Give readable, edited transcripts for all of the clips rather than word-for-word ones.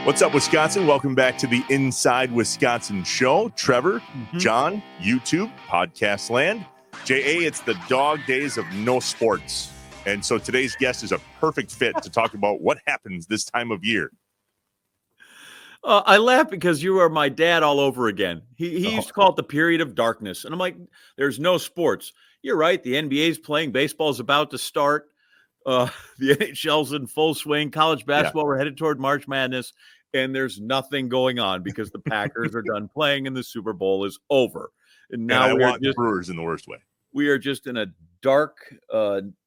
What's up, Wisconsin? Welcome back to the Inside Wisconsin show. Trevor, John, YouTube, podcast land. J.A., it's the dog days of no sports. And so today's guest is a perfect fit to talk about what happens this time of year. I laugh because you are my dad all over again. He used to call it the period of darkness. And I'm like, there's no sports. You're right. The NBA's playing. Baseball's about to start. The NHL's in full swing. College basketball, we're headed toward March Madness. And there's nothing going on because the Packers are done playing and the Super Bowl is over. And now I want the Brewers in the worst way. We are just in a dark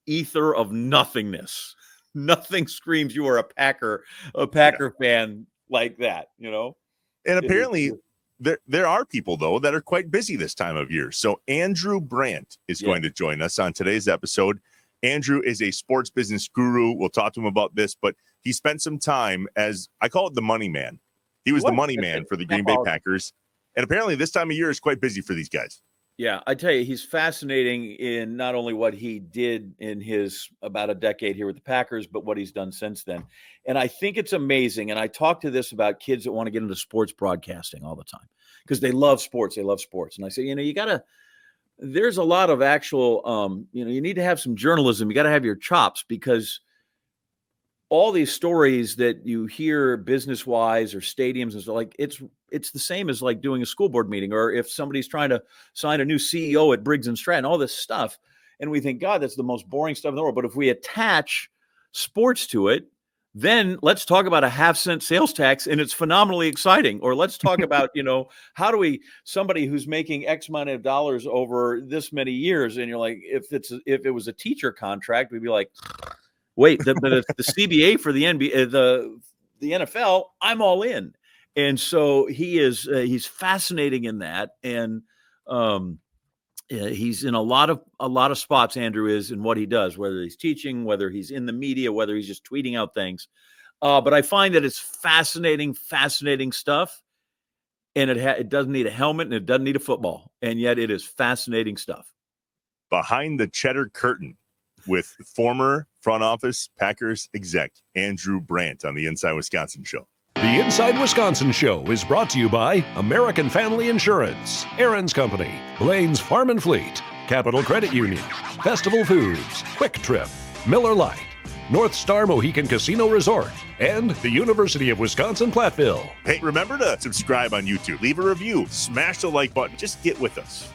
ether of nothingness. Nothing screams you are a Packer fan like that, you know? And apparently there are people, though, that are quite busy this time of year. So Andrew Brandt is going to join us on today's episode. Andrew is a sports business guru. We'll talk to him about this, but he spent some time as, I call it the money man. He was the money man for the Green Bay Packers. And apparently this time of year is quite busy for these guys. Yeah, I tell you, he's fascinating in not only what he did in his about a decade here with the Packers, but what he's done since then. And I think it's amazing. And I talk to this about kids that want to get into sports broadcasting all the time because they love sports. They love sports. And I say, there's a lot of actual, you need to have some journalism. You got to have your chops because all these stories that you hear business wise or stadiums and stuff, like it's the same as like doing a school board meeting, or if somebody's trying to sign a new CEO at Briggs and Stratton, all this stuff. And we think, God, that's the most boring stuff in the world. But if we attach sports to it, then let's talk about a 0.5-cent sales tax and it's phenomenally exciting. Or let's talk about, how do somebody who's making X amount of dollars over this many years. And you're like, if it was a teacher contract, we'd be like, wait, the CBA for the NBA, the NFL, I'm all in. And so he's fascinating in that. And he's in a lot of spots, Andrew is, in what he does, whether he's teaching, whether he's in the media, whether he's just tweeting out things. But I find that it's fascinating stuff. And it doesn't need a helmet and it doesn't need a football. And yet it is fascinating stuff. Behind the cheddar curtain with former front office Packers exec Andrew Brandt on the Inside Wisconsin show. The Inside Wisconsin show is brought to you by American Family Insurance, Aaron's Company, Blaine's Farm and Fleet, Capital Credit Union, Festival Foods, Quick Trip, Miller Lite, North Star Mohican Casino Resort, and the University of Wisconsin-Platteville. Hey, remember to subscribe on YouTube, leave a review, smash the like button, just get with us.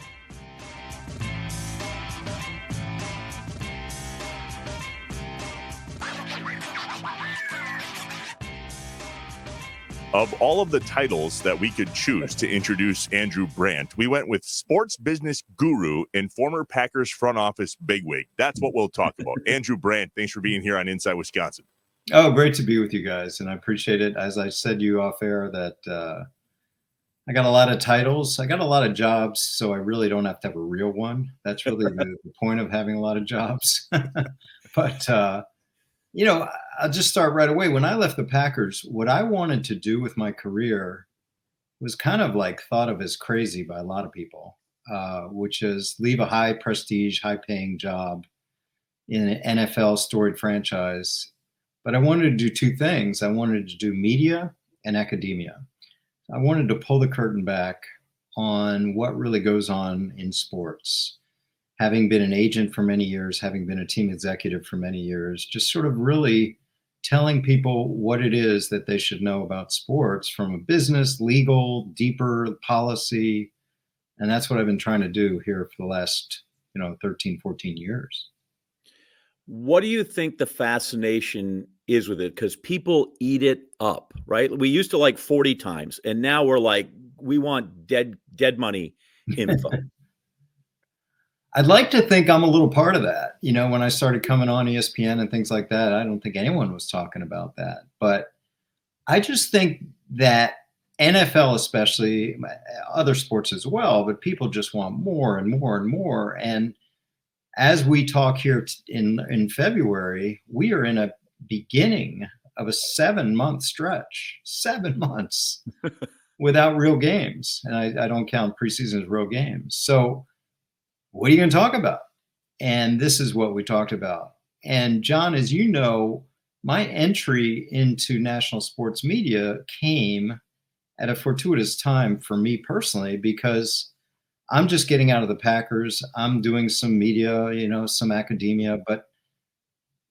Of all of the titles that we could choose to introduce Andrew Brandt, we went with sports business guru and former Packers front office bigwig. That's what we'll talk about. Andrew Brandt, thanks for being here on Inside Wisconsin. Oh, great to be with you guys. And I appreciate it. As I said to you off air that I got a lot of titles. I got a lot of jobs, so I really don't have to have a real one. That's really the point of having a lot of jobs. But, I'll just start right away. When I left the Packers, what I wanted to do with my career was kind of like thought of as crazy by a lot of people, which is leave a high prestige, high paying job in an NFL storied franchise. But I wanted to do two things. I wanted to do media and academia. I wanted to pull the curtain back on what really goes on in sports. Having been an agent for many years, having been a team executive for many years, just sort of really telling people what it is that they should know about sports from a business, legal, deeper policy. And that's what I've been trying to do here for the last, 13, 14 years. What do you think the fascination is with it? Because people eat it up, right? We used to like 40 times, and now we're like, we want dead money info. I'd like to think I'm a little part of that. When I started coming on ESPN and things like that, I don't think anyone was talking about that. But I just think that NFL especially, other sports as well, but people just want more and more and more. And as we talk here in February, we are in a beginning of a 7-month stretch, 7 months without real games. And I don't count preseason as real games. So what are you going to talk about? And this is what we talked about. And John, as you know, my entry into national sports media came at a fortuitous time for me personally, because I'm just getting out of the Packers. I'm doing some media, some academia, but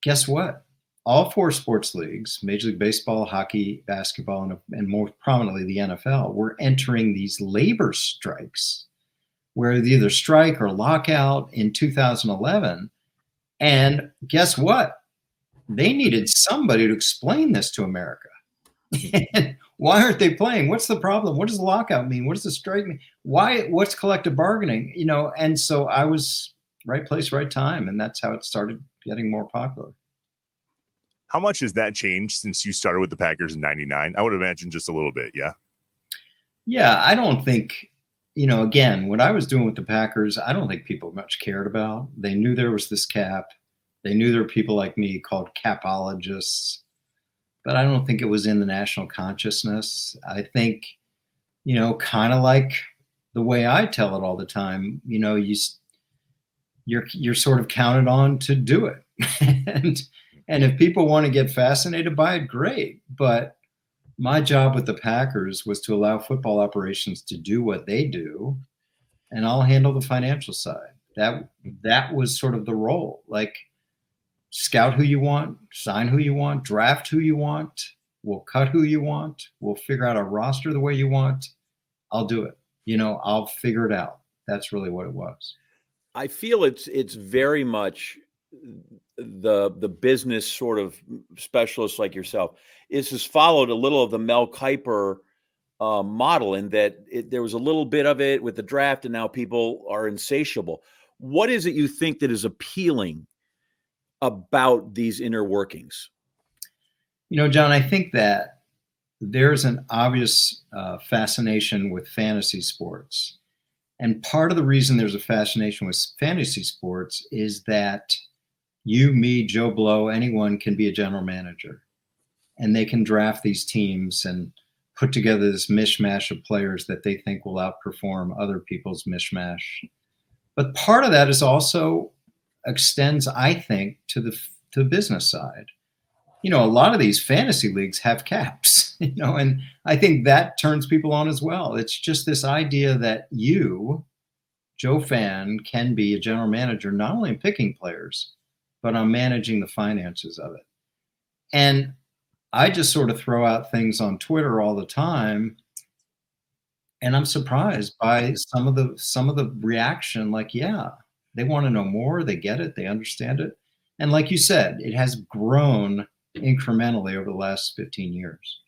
guess what? All four sports leagues, Major League Baseball, hockey, basketball, and more prominently the NFL, were entering these labor strikes where they either strike or lockout in 2011. And guess what? They needed somebody to explain this to America. Why aren't they playing? What's the problem? What does the lockout mean? What does the strike mean? What's collective bargaining? And so I was right place, right time. And that's how it started getting more popular. How much has that changed since you started with the Packers in 99? I would imagine just a little bit. Yeah. Yeah. I don't think, again, what I was doing with the Packers, I don't think people much cared about. They knew there was this cap. They knew there were people like me called capologists, but I don't think it was in the national consciousness. I think, kind of like the way I tell it all the time, you're sort of counted on to do it. and if people want to get fascinated by it, great. But my job with the Packers was to allow football operations to do what they do, and I'll handle the financial side. That was sort of the role. Like, scout who you want, sign who you want, draft who you want. We'll cut who you want. We'll figure out a roster the way you want. I'll do it. I'll figure it out. That's really what it was. I feel it's very much the business sort of specialist like yourself is followed a little of the Mel Kiper model, in that there was a little bit of it with the draft, and now people are insatiable. What is it you think that is appealing about these inner workings? John, I think that there's an obvious fascination with fantasy sports. And part of the reason there's a fascination with fantasy sports is that you, me, Joe Blow, anyone can be a general manager. And they can draft these teams and put together this mishmash of players that they think will outperform other people's mishmash. But part of that is also extends, I think, to the business side. A lot of these fantasy leagues have caps, and I think that turns people on as well. It's just this idea that you, Joe Fan, can be a general manager, not only in picking players, but on managing the finances of it. And I just sort of throw out things on Twitter all the time, and I'm surprised by some of the reaction. Like, yeah, they want to know more. They get it. They understand it. And like you said, it has grown incrementally over the last 15 years.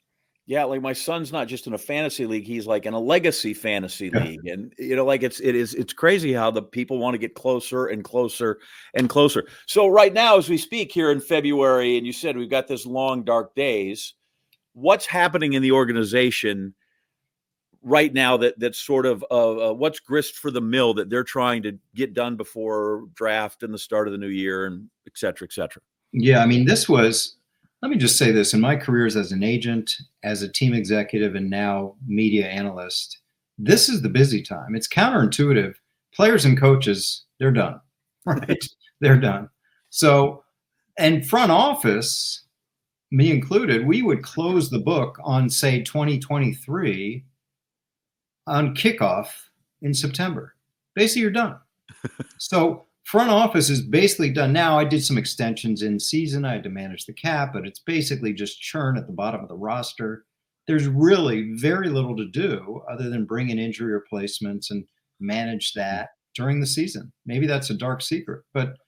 Yeah, like my son's not just in a fantasy league; he's like in a legacy fantasy league, and it's crazy how the people want to get closer and closer and closer. So right now, as we speak here in February, and you said we've got this long dark days. What's happening in the organization right now that's sort of what's grist for the mill that they're trying to get done before draft and the start of the new year, and et cetera, et cetera? Yeah, I mean, let me just say this. In my careers as an agent, as a team executive, and now media analyst, this is the busy time. It's counterintuitive. Players and coaches, they're done, right? They're done. So, and front office, me included, we would close the book on, say, 2023 on kickoff in September. Basically, you're done. So front office is basically done now. I did some extensions in season. I had to manage the cap, but it's basically just churn at the bottom of the roster. There's really very little to do other than bring in injury replacements and manage that during the season. Maybe that's a dark secret, but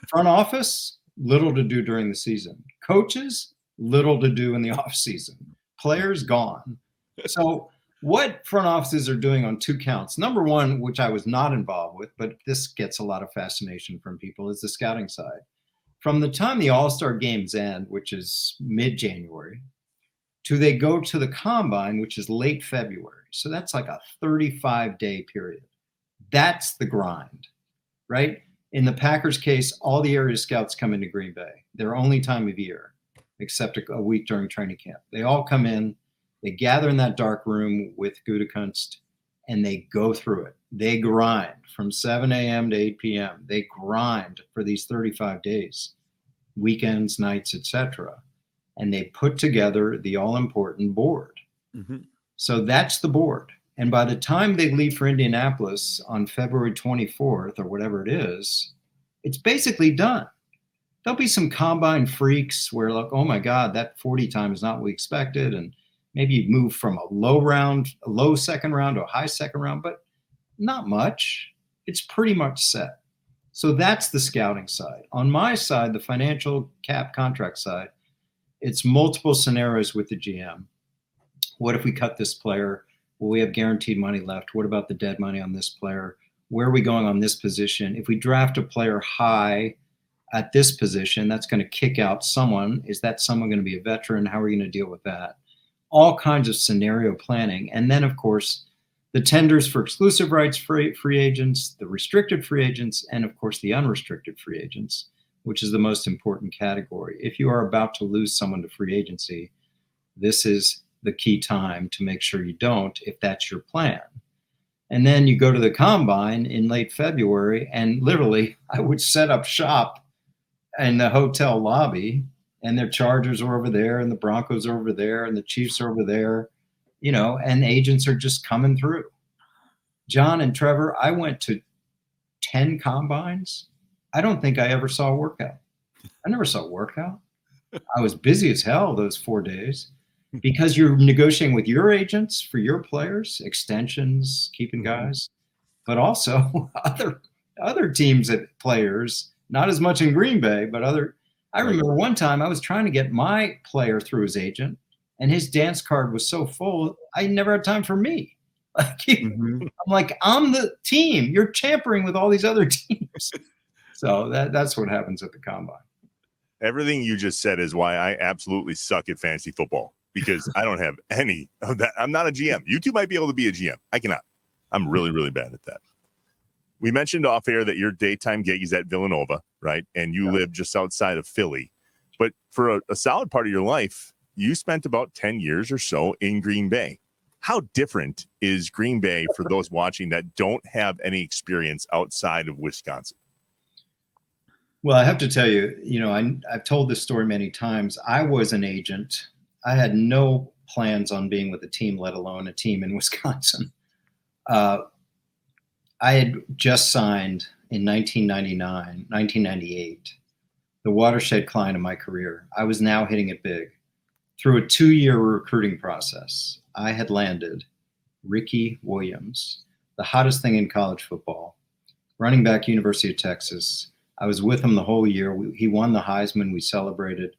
front office, little to do during the season. Coaches, little to do in the off season. Players gone. So what front offices are doing on two counts. Number one, which I was not involved with, but this gets a lot of fascination from people, is the scouting side. From the time the All-Star games end, which is mid-January, to they go to the combine, which is late February. So that's like a 35-day period. That's the grind, right? In the Packers case, all the area scouts come into Green Bay. Their only time of year, except a week during training camp. They all come in. They gather in that dark room with Gutekunst, and they go through it. They grind from 7 a.m. to 8 p.m. They grind for these 35 days, weekends, nights, etc. and they put together the all-important board. Mm-hmm. So that's the board. And by the time they leave for Indianapolis on February 24th or whatever it is, it's basically done. There'll be some combine freaks where like, oh my God, that 40 time is not what we expected. And maybe you move from a low second round to a high second round, but not much. It's pretty much set. So that's the scouting side. On my side, the financial cap contract side, it's multiple scenarios with the GM. What if we cut this player? Will we have guaranteed money left? What about the dead money on this player? Where are we going on this position? If we draft a player high at this position, that's going to kick out someone. Is that someone going to be a veteran? How are we going to deal with that? All kinds of scenario planning. And then, of course, the tenders for exclusive rights free agents, the restricted free agents, and of course, the unrestricted free agents, which is the most important category. If you are about to lose someone to free agency, this is the key time to make sure you don't, if that's your plan. And then you go to the combine in late February, and literally I would set up shop in the hotel lobby, and their Chargers are over there, and the Broncos are over there, and the Chiefs are over there, and agents are just coming through. John and Trevor, I went to 10 combines. I don't think I ever saw a workout. I never saw a workout. I was busy as hell those 4 days because you're negotiating with your agents for your players, extensions, keeping guys, but also other teams at players, not as much in Green Bay, but other. I remember one time I was trying to get my player through his agent, and his dance card was so full, I never had time for me. I'm like, I'm the team. You're tampering with all these other teams. So that's what happens at the combine. Everything you just said is why I absolutely suck at fantasy football, because I don't have any of that. I'm not a GM. You two might be able to be a GM. I cannot. I'm really, really bad at that. We mentioned off air that your daytime gig is at Villanova, right? And you live just outside of Philly. But for a solid part of your life, you spent about 10 years or so in Green Bay. How different is Green Bay for those watching that don't have any experience outside of Wisconsin? Well, I have to tell you, I've told this story many times. I was an agent. I had no plans on being with a team, let alone a team in Wisconsin. I had just signed in 1998, the watershed client of my career. I was now hitting it big. Through a 2-year recruiting process, I had landed Ricky Williams, the hottest thing in college football, running back, University of Texas. I was with him the whole year. He won the Heisman. We celebrated.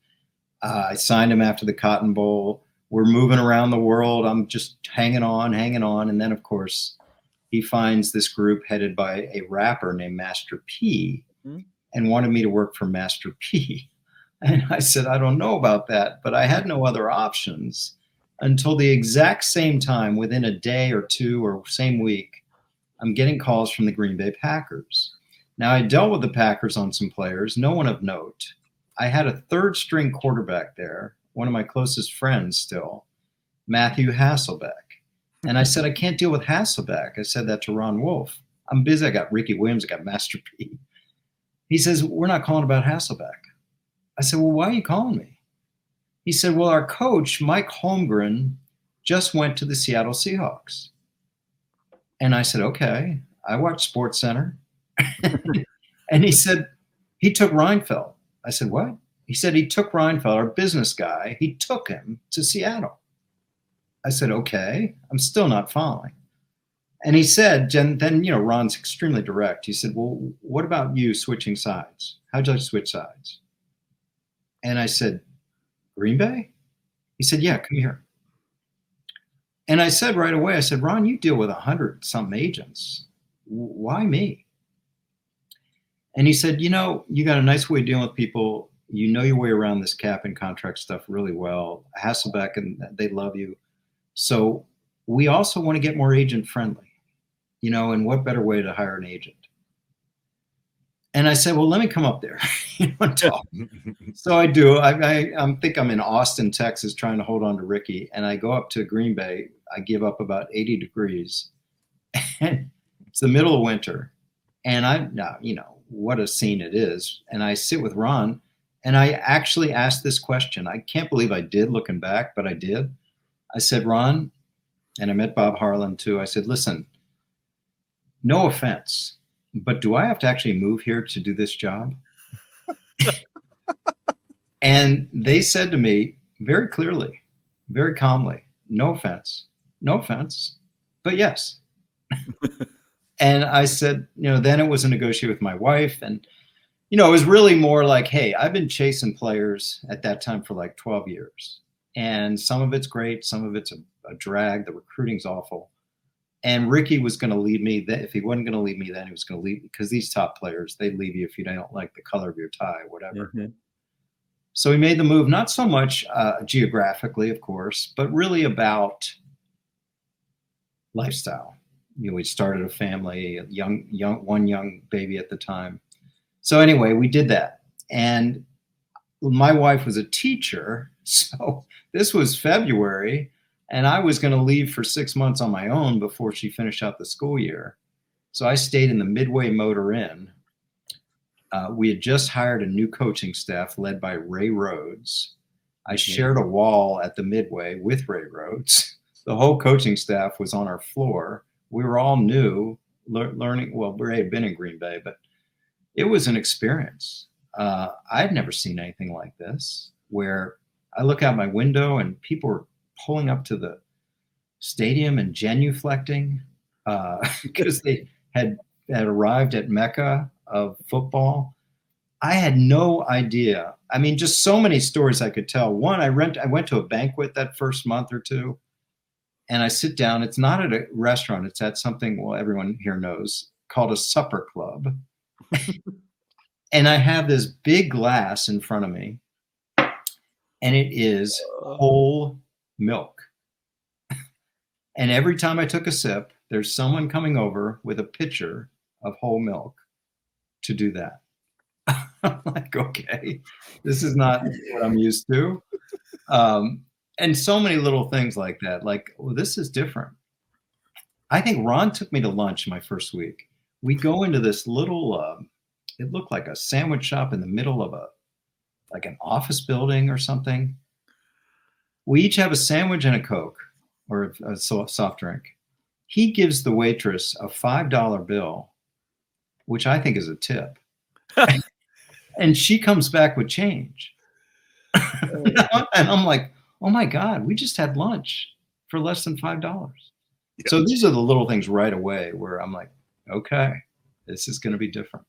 I signed him after the Cotton Bowl. We're moving around the world. I'm just hanging on. And then, of course, he finds this group headed by a rapper named Master P and wanted me to work for Master P. And I said, I don't know about that, but I had no other options until the exact same time, within a day or two or same week, I'm getting calls from the Green Bay Packers. Now, I dealt with the Packers on some players, no one of note. I had a third-string quarterback there, one of my closest friends still, Matthew Hasselbeck. And I said, I can't deal with Hasselbeck. I said that to Ron Wolf. I'm busy. I got Ricky Williams. I got Master P. He says, we're not calling about Hasselbeck. I said, well, why are you calling me? He said, well, our coach, Mike Holmgren, just went to the Seattle Seahawks. And I said, okay. I watch SportsCenter. And he said, he took Reinfeldt. I said, what? He said, he took Reinfeldt, our business guy. He took him to Seattle. I said, okay. I'm still not following. And he said, then, Ron's extremely direct. He said, well, what about you switching sides? How'd you like to switch sides? And I said, Green Bay? He said, yeah, come here. And I said right away, I said, Ron, you deal with 100-something agents. Why me? And he said, you got a nice way of dealing with people. You know your way around this cap and contract stuff really well. Hasselbeck, and they love you. So we also want to get more agent friendly, and what better way to hire an agent? And I said, well, let me come up there and talk. So I do. I think I'm in Austin, Texas, trying to hold on to Ricky. And I go up to Green Bay. I give up about 80 degrees. And it's the middle of winter. And what a scene it is. And I sit with Ron, And I actually asked this question. I can't believe I did looking back, but I did. I said, Ron, and I met Bob Harlan too. I said, listen, no offense, but do I have to actually move here to do this job? And they said to me very clearly, very calmly, no offense, but yes. And I said, then it was a negotiation with my wife. And, it was really more like, hey, I've been chasing players at that time for like 12 years. And some of it's great. Some of it's a drag. The recruiting's awful. And Ricky was going to leave me. If he wasn't going to leave me then, he was going to leave, because these top players, they leave you if you don't like the color of your tie, whatever. Mm-hmm. So we made the move, not so much geographically, of course, but really about lifestyle. We started a family, one young baby at the time. So anyway, we did that. And my wife was a teacher. So this was February, and I was going to leave for 6 months on my own before she finished out the school year. So I stayed in the Midway Motor Inn. We had just hired a new coaching staff led by Ray Rhodes. I shared a wall at the Midway with Ray Rhodes. The whole coaching staff was on our floor. We were all new, learning. Well, Ray had been in Green Bay, but it was an experience. I'd never seen anything like this, where I look out my window and people were pulling up to the stadium and genuflecting because they had arrived at Mecca of football. I had no idea. I mean, just so many stories I could tell. One, I went to a banquet that first month or two, and I sit down. It's not at a restaurant. It's at something, well, everyone here knows, called a supper club. And I have this big glass in front of me, and it is whole milk. And every time I took a sip, there's someone coming over with a pitcher of whole milk to do that. I'm like, okay, this is not what I'm used to. And so many little things like that, like, well, this is different. I think Ron took me to lunch my first week. We go into this little, it looked like a sandwich shop in the middle of like an office building or something. We each have a sandwich and a Coke or a soft drink. He gives the waitress a $5 bill, which I think is a tip. And she comes back with change. And I'm like, oh my God, we just had lunch for less than $5. Yeah. So these are the little things right away where I'm like, okay, this is going to be different.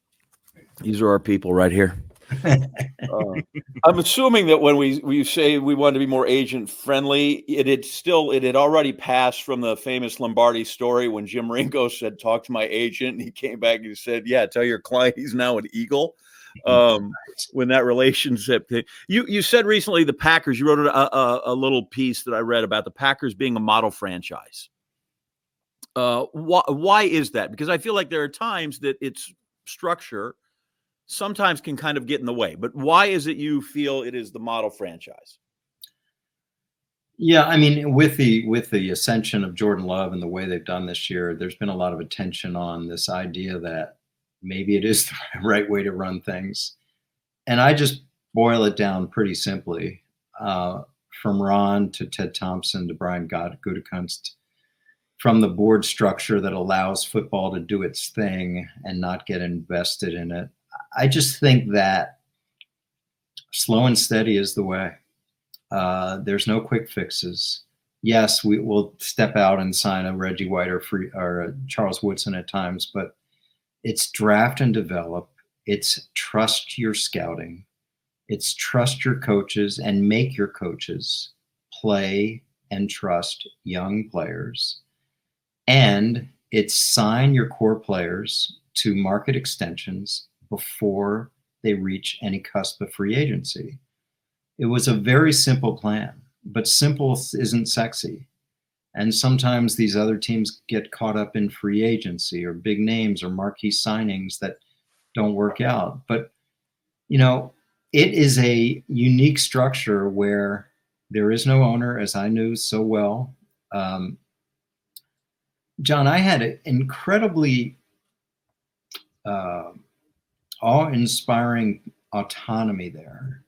These are our people right here. I'm assuming that when we say we want to be more agent friendly, it had already passed from the famous Lombardi story when Jim Ringo said, talk to my agent. And he came back and he said, yeah, tell your client he's now an Eagle. When that relationship, you said recently the Packers, you wrote a little piece that I read about the Packers being a model franchise. Why is that? Because I feel like there are times that its structure sometimes can kind of get in the way, but why is it you feel it is the model franchise? Yeah, I mean, with the ascension of Jordan Love and the way they've done this year, there's been a lot of attention on this idea that maybe it is the right way to run things. And I just boil it down pretty simply, from Ron to Ted Thompson to Brian Gutekunst, from the board structure that allows football to do its thing and not get invested in it. I just think that slow and steady is the way. There's no quick fixes. Yes, we will step out and sign a Reggie White or a Charles Woodson at times, but it's draft and develop. It's trust your scouting. It's trust your coaches and make your coaches play and trust young players. And it's sign your core players to market extensions before they reach any cusp of free agency. It was a very simple plan, but simple isn't sexy. And sometimes these other teams get caught up in free agency or big names or marquee signings that don't work out. But, it is a unique structure where there is no owner, as I knew so well. John, I had an incredibly awe-inspiring autonomy there.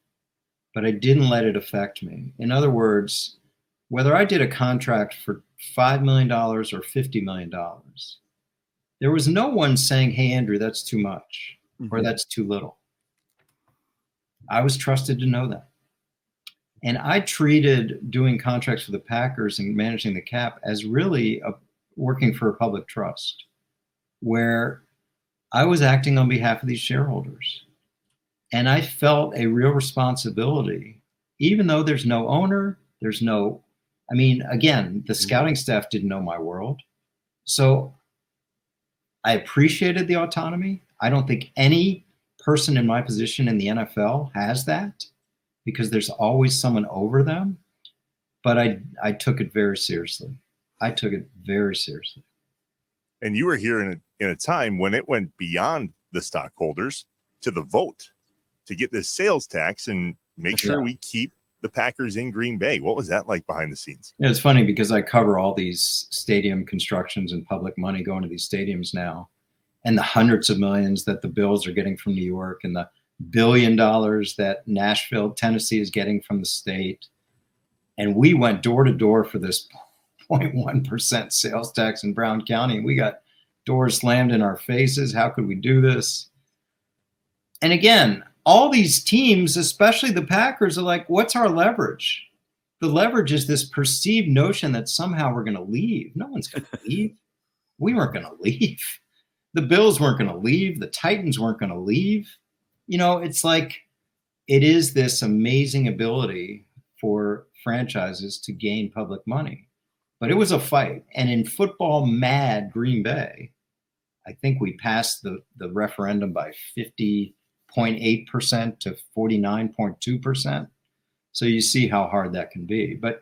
but I didn't let it affect me. In other words, whether I did a contract for $5 million or $50 million, there was no one saying, hey, Andrew, that's too much or that's too little. I was trusted to know that. And I treated doing contracts for the Packers and managing the cap as really working for a public trust, where I was acting on behalf of these shareholders. And I felt a real responsibility, even though there's no owner, again, the scouting staff didn't know my world. So I appreciated the autonomy. I don't think any person in my position in the NFL has that, because there's always someone over them. But I took it very seriously. I took it very seriously. And you were here in a time when it went beyond the stockholders to the vote to get this sales tax and make sure we keep the Packers in Green Bay. What was that like behind the scenes? Yeah, it's funny because I cover all these stadium constructions and public money going to these stadiums now, and the hundreds of millions that the Bills are getting from New York, and the $1 billion that Nashville, Tennessee is getting from the state. And we went door to door for this 0.1% sales tax in Brown County. And we got doors slammed in our faces. How could we do this? And again, all these teams, especially the Packers, are like, what's our leverage? The leverage is this perceived notion that somehow we're going to leave. No one's going to leave. We weren't going to leave. The Bills weren't going to leave. The Titans weren't going to leave. It's like, it is this amazing ability for franchises to gain public money. But it was a fight. And in football mad Green Bay, I think we passed the referendum by 50.8% to 49.2%. So you see how hard that can be. But,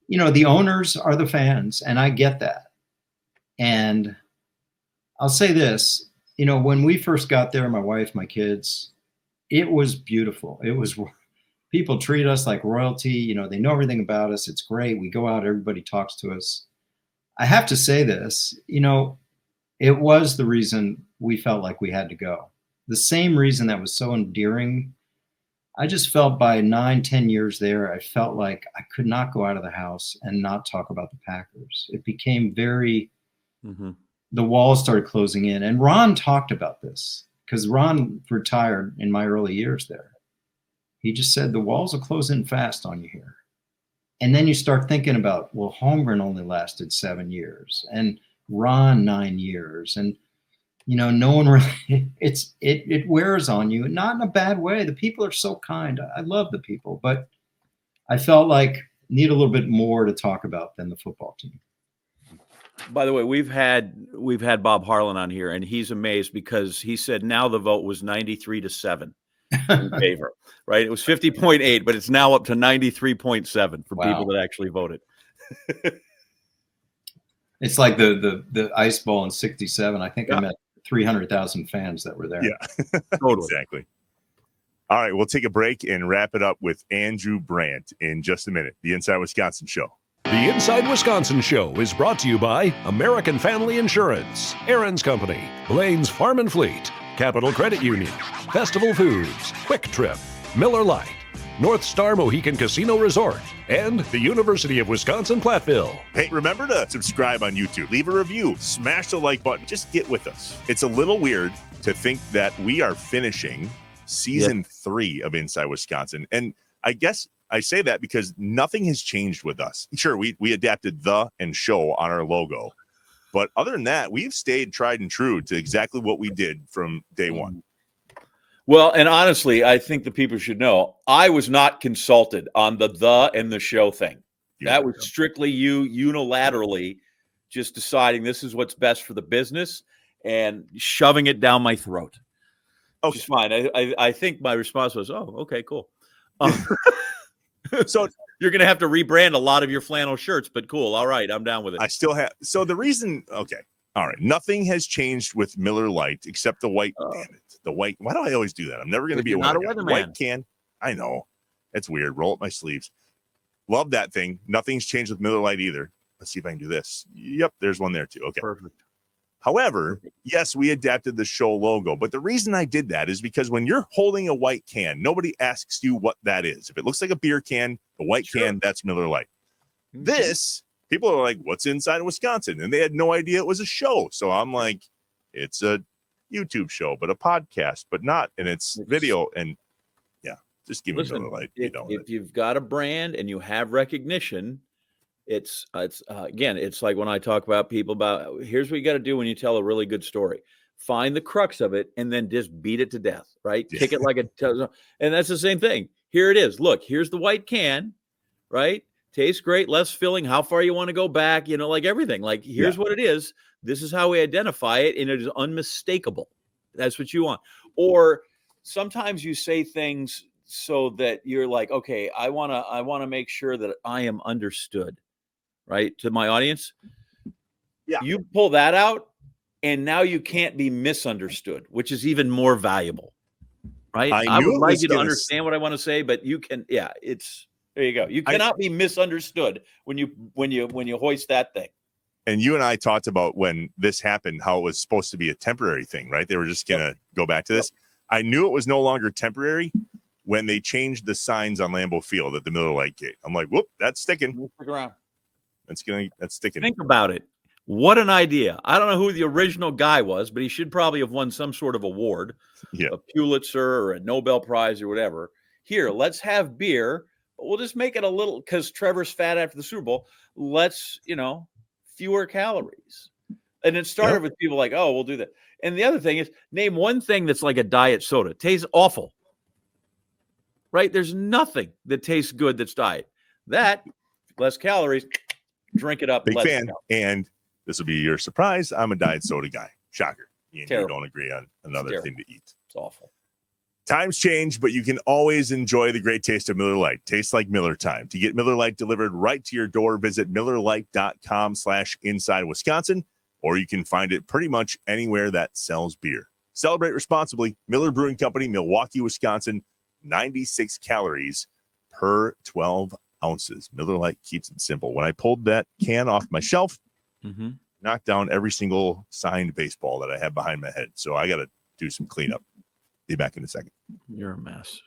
the owners are the fans, and I get that. And I'll say this, when we first got there, my wife, my kids, it was beautiful. People treat us like royalty. They know everything about us. It's great. We go out, everybody talks to us. I have to say this, it was the reason we felt like we had to go. The same reason that was so endearing. I just felt by 9-10 years there, I felt like I could not go out of the house and not talk about the Packers. It became very, the walls started closing in. And Ron talked about this because Ron retired in my early years there. He just said, the walls will close in fast on you here. And then you start thinking about, well, Holmgren only lasted 7 years and Ron 9 years. And, no one really, it wears on you, not in a bad way. The people are so kind. I love the people, but I felt like need a little bit more to talk about than the football team. By the way, we've had Bob Harlan on here, and he's amazed because he said now the vote was 93-7 in favor, right? It was 50.8, but it's now up to 93.7 for people that actually voted. It's like the Ice Bowl in '67. I think I met 300,000 fans that were there. Yeah, totally. Exactly. All right, we'll take a break and wrap it up with Andrew Brandt in just a minute. The Inside Wisconsin Show. The Inside Wisconsin Show is brought to you by American Family Insurance, Aaron's Company, Blaine's Farm and Fleet, Capital Credit Union, Festival Foods, Quick Trip, Miller Lite, North Star Mohican Casino Resort, and the University of Wisconsin-Platteville. Hey, remember to subscribe on YouTube, leave a review, smash the like button, just get with us. It's a little weird to think that we are finishing season 3 of Inside Wisconsin. And I guess I say that because nothing has changed with us. Sure, we adapted the and show on our logo. But other than that, we've stayed tried and true to exactly what we did from day one. Well, and honestly, I think the people should know I was not consulted on the and the show thing. That was strictly you unilaterally just deciding this is what's best for the business and shoving it down my throat. Okay. Which is fine. I think my response was, oh, okay, cool. So you're going to have to rebrand a lot of your flannel shirts, but cool. All right. I'm down with it. I still have. So the reason, okay. All right. Nothing has changed with Miller Lite except the white. Damn it. The white. Why do I always do that? I'm never going to be a weatherman. White can. I know. It's weird. Roll up my sleeves. Love that thing. Nothing's changed with Miller Lite either. Let's see if I can do this. Yep. There's one there too. Okay. Perfect. However, yes, we adapted the show logo, but the reason I did that is because when you're holding a white can, nobody asks you what that is. If it looks like a beer can, a white can, that's Miller Lite. This, people are like, what's inside of Wisconsin? And they had no idea it was a show. So I'm like, it's a YouTube show, but a podcast, but not, and it's video. And yeah, just give me Miller Lite. If you've got a brand and you have recognition, it's again, it's like when I talk about people about, here's what you got to do when you tell a really good story. Find the crux of it and then just beat it to death, right? Yeah. Kick it like and that's the same thing. Here it is. Look, here's the white can, right? Tastes great, less filling. How far you want to go back, like everything. Like, here's what it is. This is how we identify it, and it is unmistakable. That's what you want. Or sometimes you say things so that you're like, okay, I want to make sure that I am understood. Right, to my audience. Yeah. You pull that out, and now you can't be misunderstood, which is even more valuable. Right. I would like you to understand what I want to say, but you can. Yeah, there you go. You cannot be misunderstood when you hoist that thing. And you and I talked about when this happened, how it was supposed to be a temporary thing, right? They were just gonna go back to this. I knew it was no longer temporary when they changed the signs on Lambeau Field at the Miller Lite gate. I'm like, whoop, that's sticking. We'll stick around. That's sticking. Think about it. What an idea. I don't know who the original guy was, but he should probably have won some sort of award, a Pulitzer or a Nobel Prize or whatever. Here, let's have beer, but we'll just make it a little, because Trevor's fat after the Super Bowl. Let's, fewer calories. And it started with people like, oh, we'll do that. And the other thing is, name one thing that's like a diet soda. It tastes awful. Right? There's nothing that tastes good that's diet. That, less calories. Drink it up. Big fan. And this will be your surprise. I'm a diet soda guy. Shocker. You don't agree on another thing to eat. It's awful. Times change, but you can always enjoy the great taste of Miller Lite. Tastes like Miller time. To get Miller Lite delivered right to your door, visit MillerLite.com/Inside Wisconsin, or you can find it pretty much anywhere that sells beer. Celebrate responsibly. Miller Brewing Company, Milwaukee, Wisconsin. 96 calories per 12 ounces. Miller Lite keeps it simple. When I pulled that can off my shelf, knocked down every single signed baseball that I had behind my head. So I got to do some cleanup. Be back in a second. You're a mess.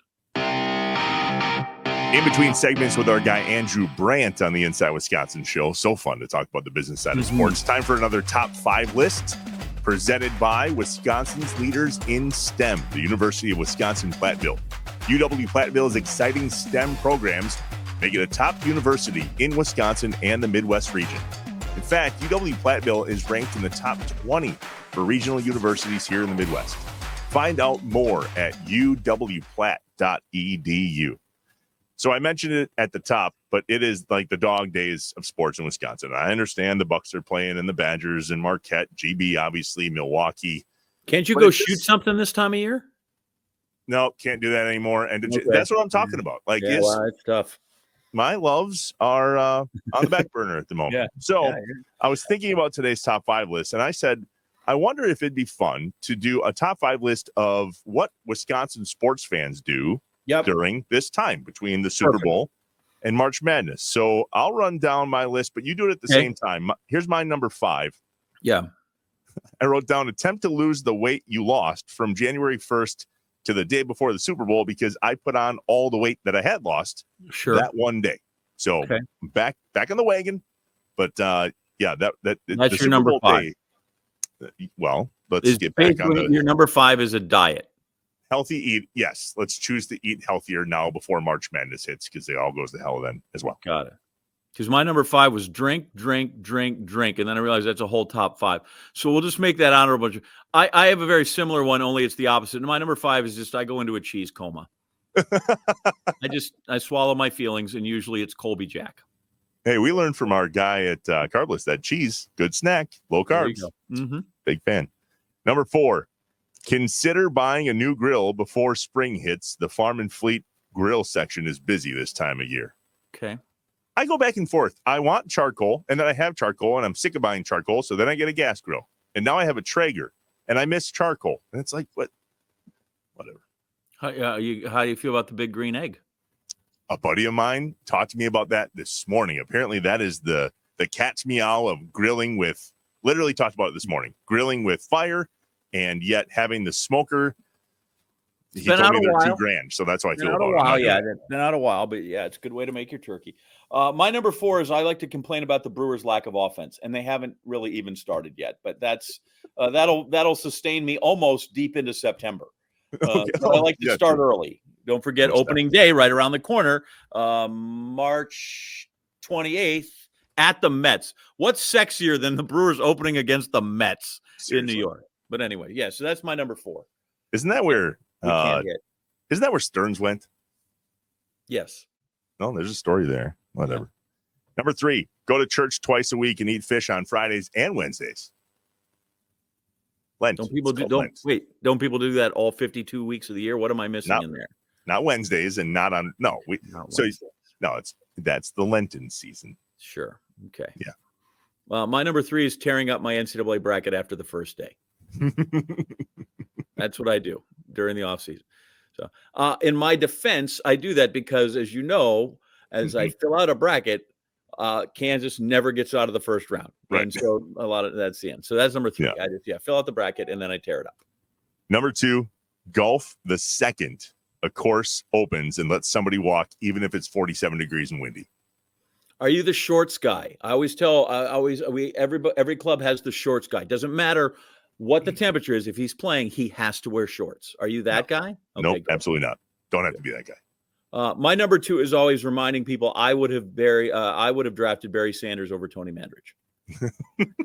In between segments with our guy Andrew Brandt on the Inside Wisconsin show. So fun to talk about the business side of sports. Time for another top 5 list presented by Wisconsin's leaders in STEM, the University of Wisconsin-Platteville. UW-Platteville's exciting STEM programs make it a top university in Wisconsin and the Midwest region. In fact, UW-Platteville is ranked in the top 20 for regional universities here in the Midwest. Find out more at uwplatt.edu. So I mentioned it at the top, but it is like the dog days of sports in Wisconsin. I understand the Bucks are playing and the Badgers and Marquette, GB, obviously, Milwaukee. Can't you go shoot something this time of year? No, can't do that anymore. And that's what I'm talking about. Like, it's tough. My loves are on the back burner at the moment. I was thinking about today's top 5 list, and I said, I wonder if it'd be fun to do a top 5 list of what Wisconsin sports fans do during this time between the Super Bowl and March Madness. So I'll run down my list, but you do it at the same time. Here's my number 5. Yeah. I wrote down attempt to lose the weight you lost from January 1st to the day before the Super Bowl, because I put on all the weight that I had lost that one day. So back on the wagon. But that's your Super number Bowl 5. Day, well, let's get back on your number 5 is a diet. Healthy eat. Yes. Let's choose to eat healthier now before March Madness hits, because they all goes to hell then as well. Got it. Because my number 5 was drink. And then I realized that's a whole top 5. So we'll just make that honorable. I have a very similar one, only it's the opposite. And my number 5 is just I go into a cheese coma. I swallow my feelings, and usually it's Colby Jack. Hey, we learned from our guy at Carbless that cheese, good snack, low carbs. Big fan. Number 4, consider buying a new grill before spring hits. The Farm and Fleet grill section is busy this time of year. Okay. I go back and forth. I want charcoal, and then I have charcoal, and I'm sick of buying charcoal, so then I get a gas grill. And now I have a Traeger, and I miss charcoal. And it's like, whatever. How do you feel about the big green egg? A buddy of mine talked to me about that this morning. Apparently that is the cat's meow of grilling with literally talked about it this morning. Grilling with fire, and yet having the smoker. He told me they're $2,000, so that's how I feel about it. It's been out a while, but yeah, it's a good way to make your turkey. My number 4 is I like to complain about the Brewers' lack of offense, and they haven't really even started yet. But that's that'll sustain me almost deep into September. Okay. But I like to start early. Don't forget opening day right around the corner, March 28th at the Mets. What's sexier than the Brewers opening against the Mets in New York? But anyway, yeah. So that's my number 4. Isn't that where? Isn't that where Stearns went? Yes. No, there's a story there. Whatever. Yeah. Number 3, go to church twice a week and eat fish on Fridays and Wednesdays. Lent. Don't people do that all 52 weeks of the year? What am I missing in there? Not Wednesdays and not on. No, that's the Lenten season. Sure. Okay. Yeah. Well, my number 3 is tearing up my NCAA bracket after the first day. That's what I do during the off season. So, in my defense, I do that because, as you know, as I fill out a bracket, Kansas never gets out of the first round, right? And so a lot of that's the end. So that's number 3. Yeah. I just fill out the bracket and then I tear it up. Number 2, golf the second a course opens and let somebody walk, even if it's 47 degrees and windy. Are you the shorts guy? I always tell. Every club has the shorts guy. Doesn't matter what the temperature is. If he's playing, he has to wear shorts. Are you that guy? Okay, nope, absolutely not. Don't have to be that guy. My number 2 is always reminding people I would have drafted Barry Sanders over Tony Mandrich.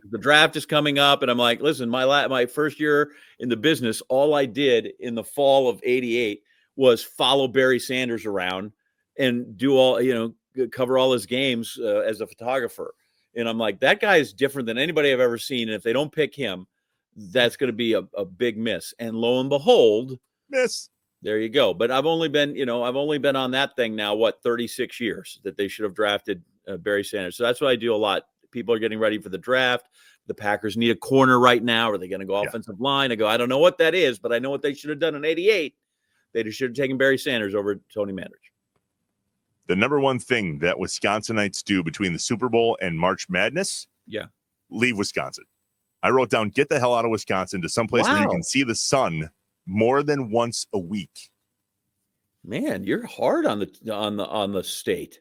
The draft is coming up, and I'm like, listen, my first year in the business, all I did in the fall of '88 was follow Barry Sanders around and do cover all his games as a photographer. And I'm like, that guy is different than anybody I've ever seen. And if they don't pick him, that's going to be a big miss. And lo and behold, miss. There you go. But I've only been on that thing now, 36 years that they should have drafted Barry Sanders. So that's what I do a lot. People are getting ready for the draft. The Packers need a corner right now. Are they going to go offensive line? I go, I don't know what that is, but I know what they should have done in '88. They should have taken Barry Sanders over Tony Mandrich. The number 1 thing that Wisconsinites do between the Super Bowl and March Madness, leave Wisconsin. I wrote down, get the hell out of Wisconsin to someplace where you can see the sun more than once a week. Man, you're hard on the state.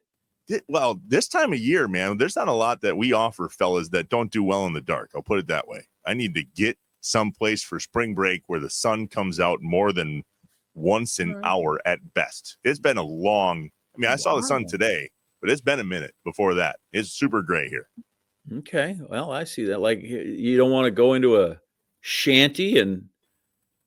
Well, this time of year, man, there's not a lot that we offer fellas that don't do well in the dark. I'll put it that way. I need to get someplace for spring break where the sun comes out more than once an hour at best. It's been a long, I saw the sun today, but it's been a minute before that. It's super gray here. Okay. Well, I see that. Like, you don't want to go into a shanty and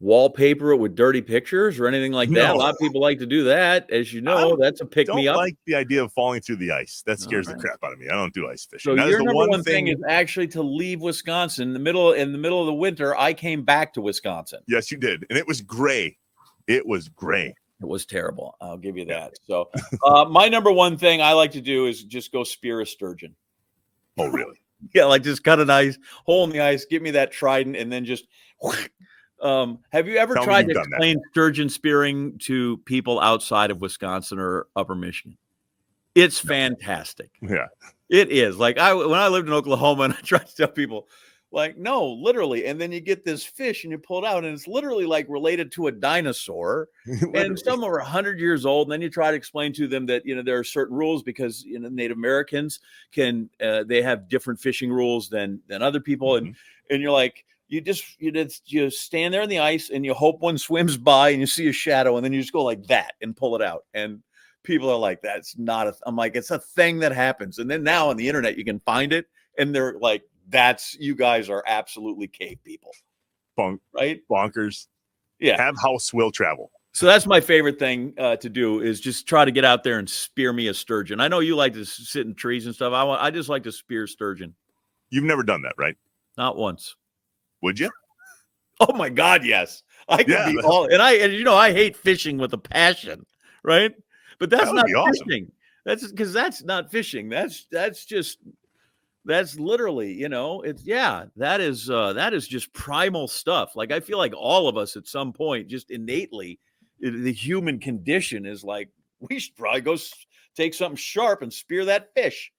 wallpaper it with dirty pictures or anything like that. A lot of people like to do that. As you know, that's a pick-me-up. I don't like the idea of falling through the ice. That scares the crap out of me. I don't do ice fishing. So your number one thing is actually to leave Wisconsin in the middle of the winter. I came back to Wisconsin. Yes, you did. And it was gray. It was gray. It was terrible. I'll give you that. So my number 1 thing I like to do is just go spear a sturgeon. Oh, really? Yeah, like just cut a nice hole in the ice, give me that trident, and then just have you ever tried to explain sturgeon spearing to people outside of Wisconsin or Upper Michigan? It's fantastic. Yeah. It is. Like when I lived in Oklahoma and I tried to tell people, like, no, literally. And then you get this fish and you pull it out and it's literally like related to a dinosaur. And some are 100 years old. And then you try to explain to them that, there are certain rules because, Native Americans they have different fishing rules than other people. And you're like, you stand there in the ice and you hope one swims by and you see a shadow and then you just go like that and pull it out. And people are like, that's not I'm like, it's a thing that happens. And then now on the internet, you can find it and they're like, you guys are absolutely cave people. Right? Bonkers. Yeah. Have house will travel. So that's my favorite thing to do is just try to get out there and spear me a sturgeon. I know you like to sit in trees and stuff. I just like to spear sturgeon. You've never done that, right? Not once. Would you? Oh my God, yes. I could be all, and I hate fishing with a passion, right? But that's not fishing. Awesome. That's because that's not fishing. That's literally, that is just primal stuff. Like I feel like all of us at some point, just innately, the human condition is like we should probably go take something sharp and spear that fish.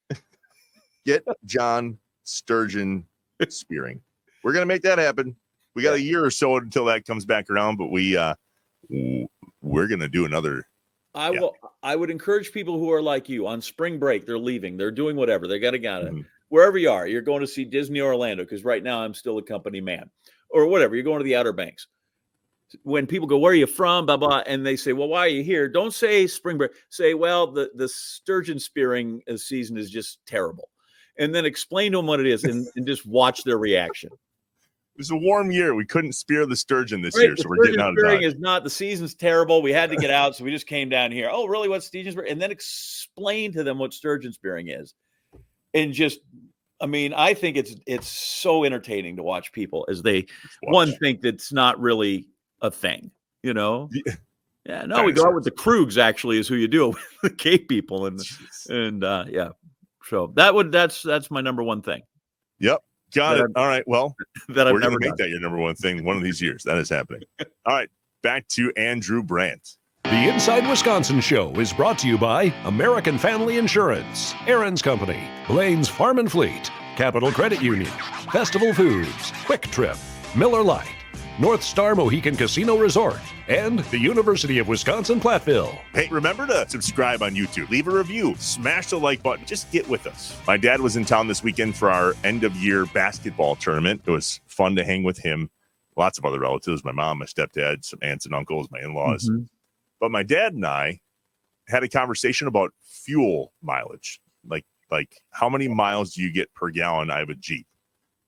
Get John sturgeon spearing. We're going to make that happen. We got a year or so until that comes back around, but we're going to do another. I would encourage people who are like you on spring break. They're leaving. They're doing whatever. They got Mm-hmm. Wherever you are, you're going to see Disney Orlando, because right now I'm still a company man, or whatever. You're going to the Outer Banks. When people go, where are you from? Blah, blah. And they say, well, why are you here? Don't say spring break. Say, well, the sturgeon spearing season is just terrible. And then explain to them what it is and just watch their reaction. It was a warm year. We couldn't spear the sturgeon this year, so we're getting out of Dodge. Is not, the season's terrible. We had to get out, so we just came down here. Oh, really? What's sturgeon spearing? And then explain to them what sturgeon spearing is. And just, I mean, I think it's so entertaining to watch people as they think that's not really a thing, you know? Yeah, no, we go out with the Krugs, actually, is who you do it with, the Cape people, and yeah. So that's my number one thing. Yep. Got it. All right. Well, that I've we're going never to make done. that your number one thing one of these years. That is happening. All right. Back to Andrew Brandt. The Inside Wisconsin Show is brought to you by American Family Insurance, Aaron's Company, Blaine's Farm and Fleet, Capital Credit Union, Festival Foods, Quick Trip, Miller Lite, North Star Mohican Casino Resort, and the University of Wisconsin-Platteville. Hey, remember to subscribe on YouTube. Leave a review. Smash the like button. Just get with us. My dad was in town this weekend for our end-of-year basketball tournament. It was fun to hang with him. Lots of other relatives, my mom, my stepdad, some aunts and uncles, my in-laws. Mm-hmm. But my dad and I had a conversation about fuel mileage. Like how many miles do you get per gallon out of a Jeep?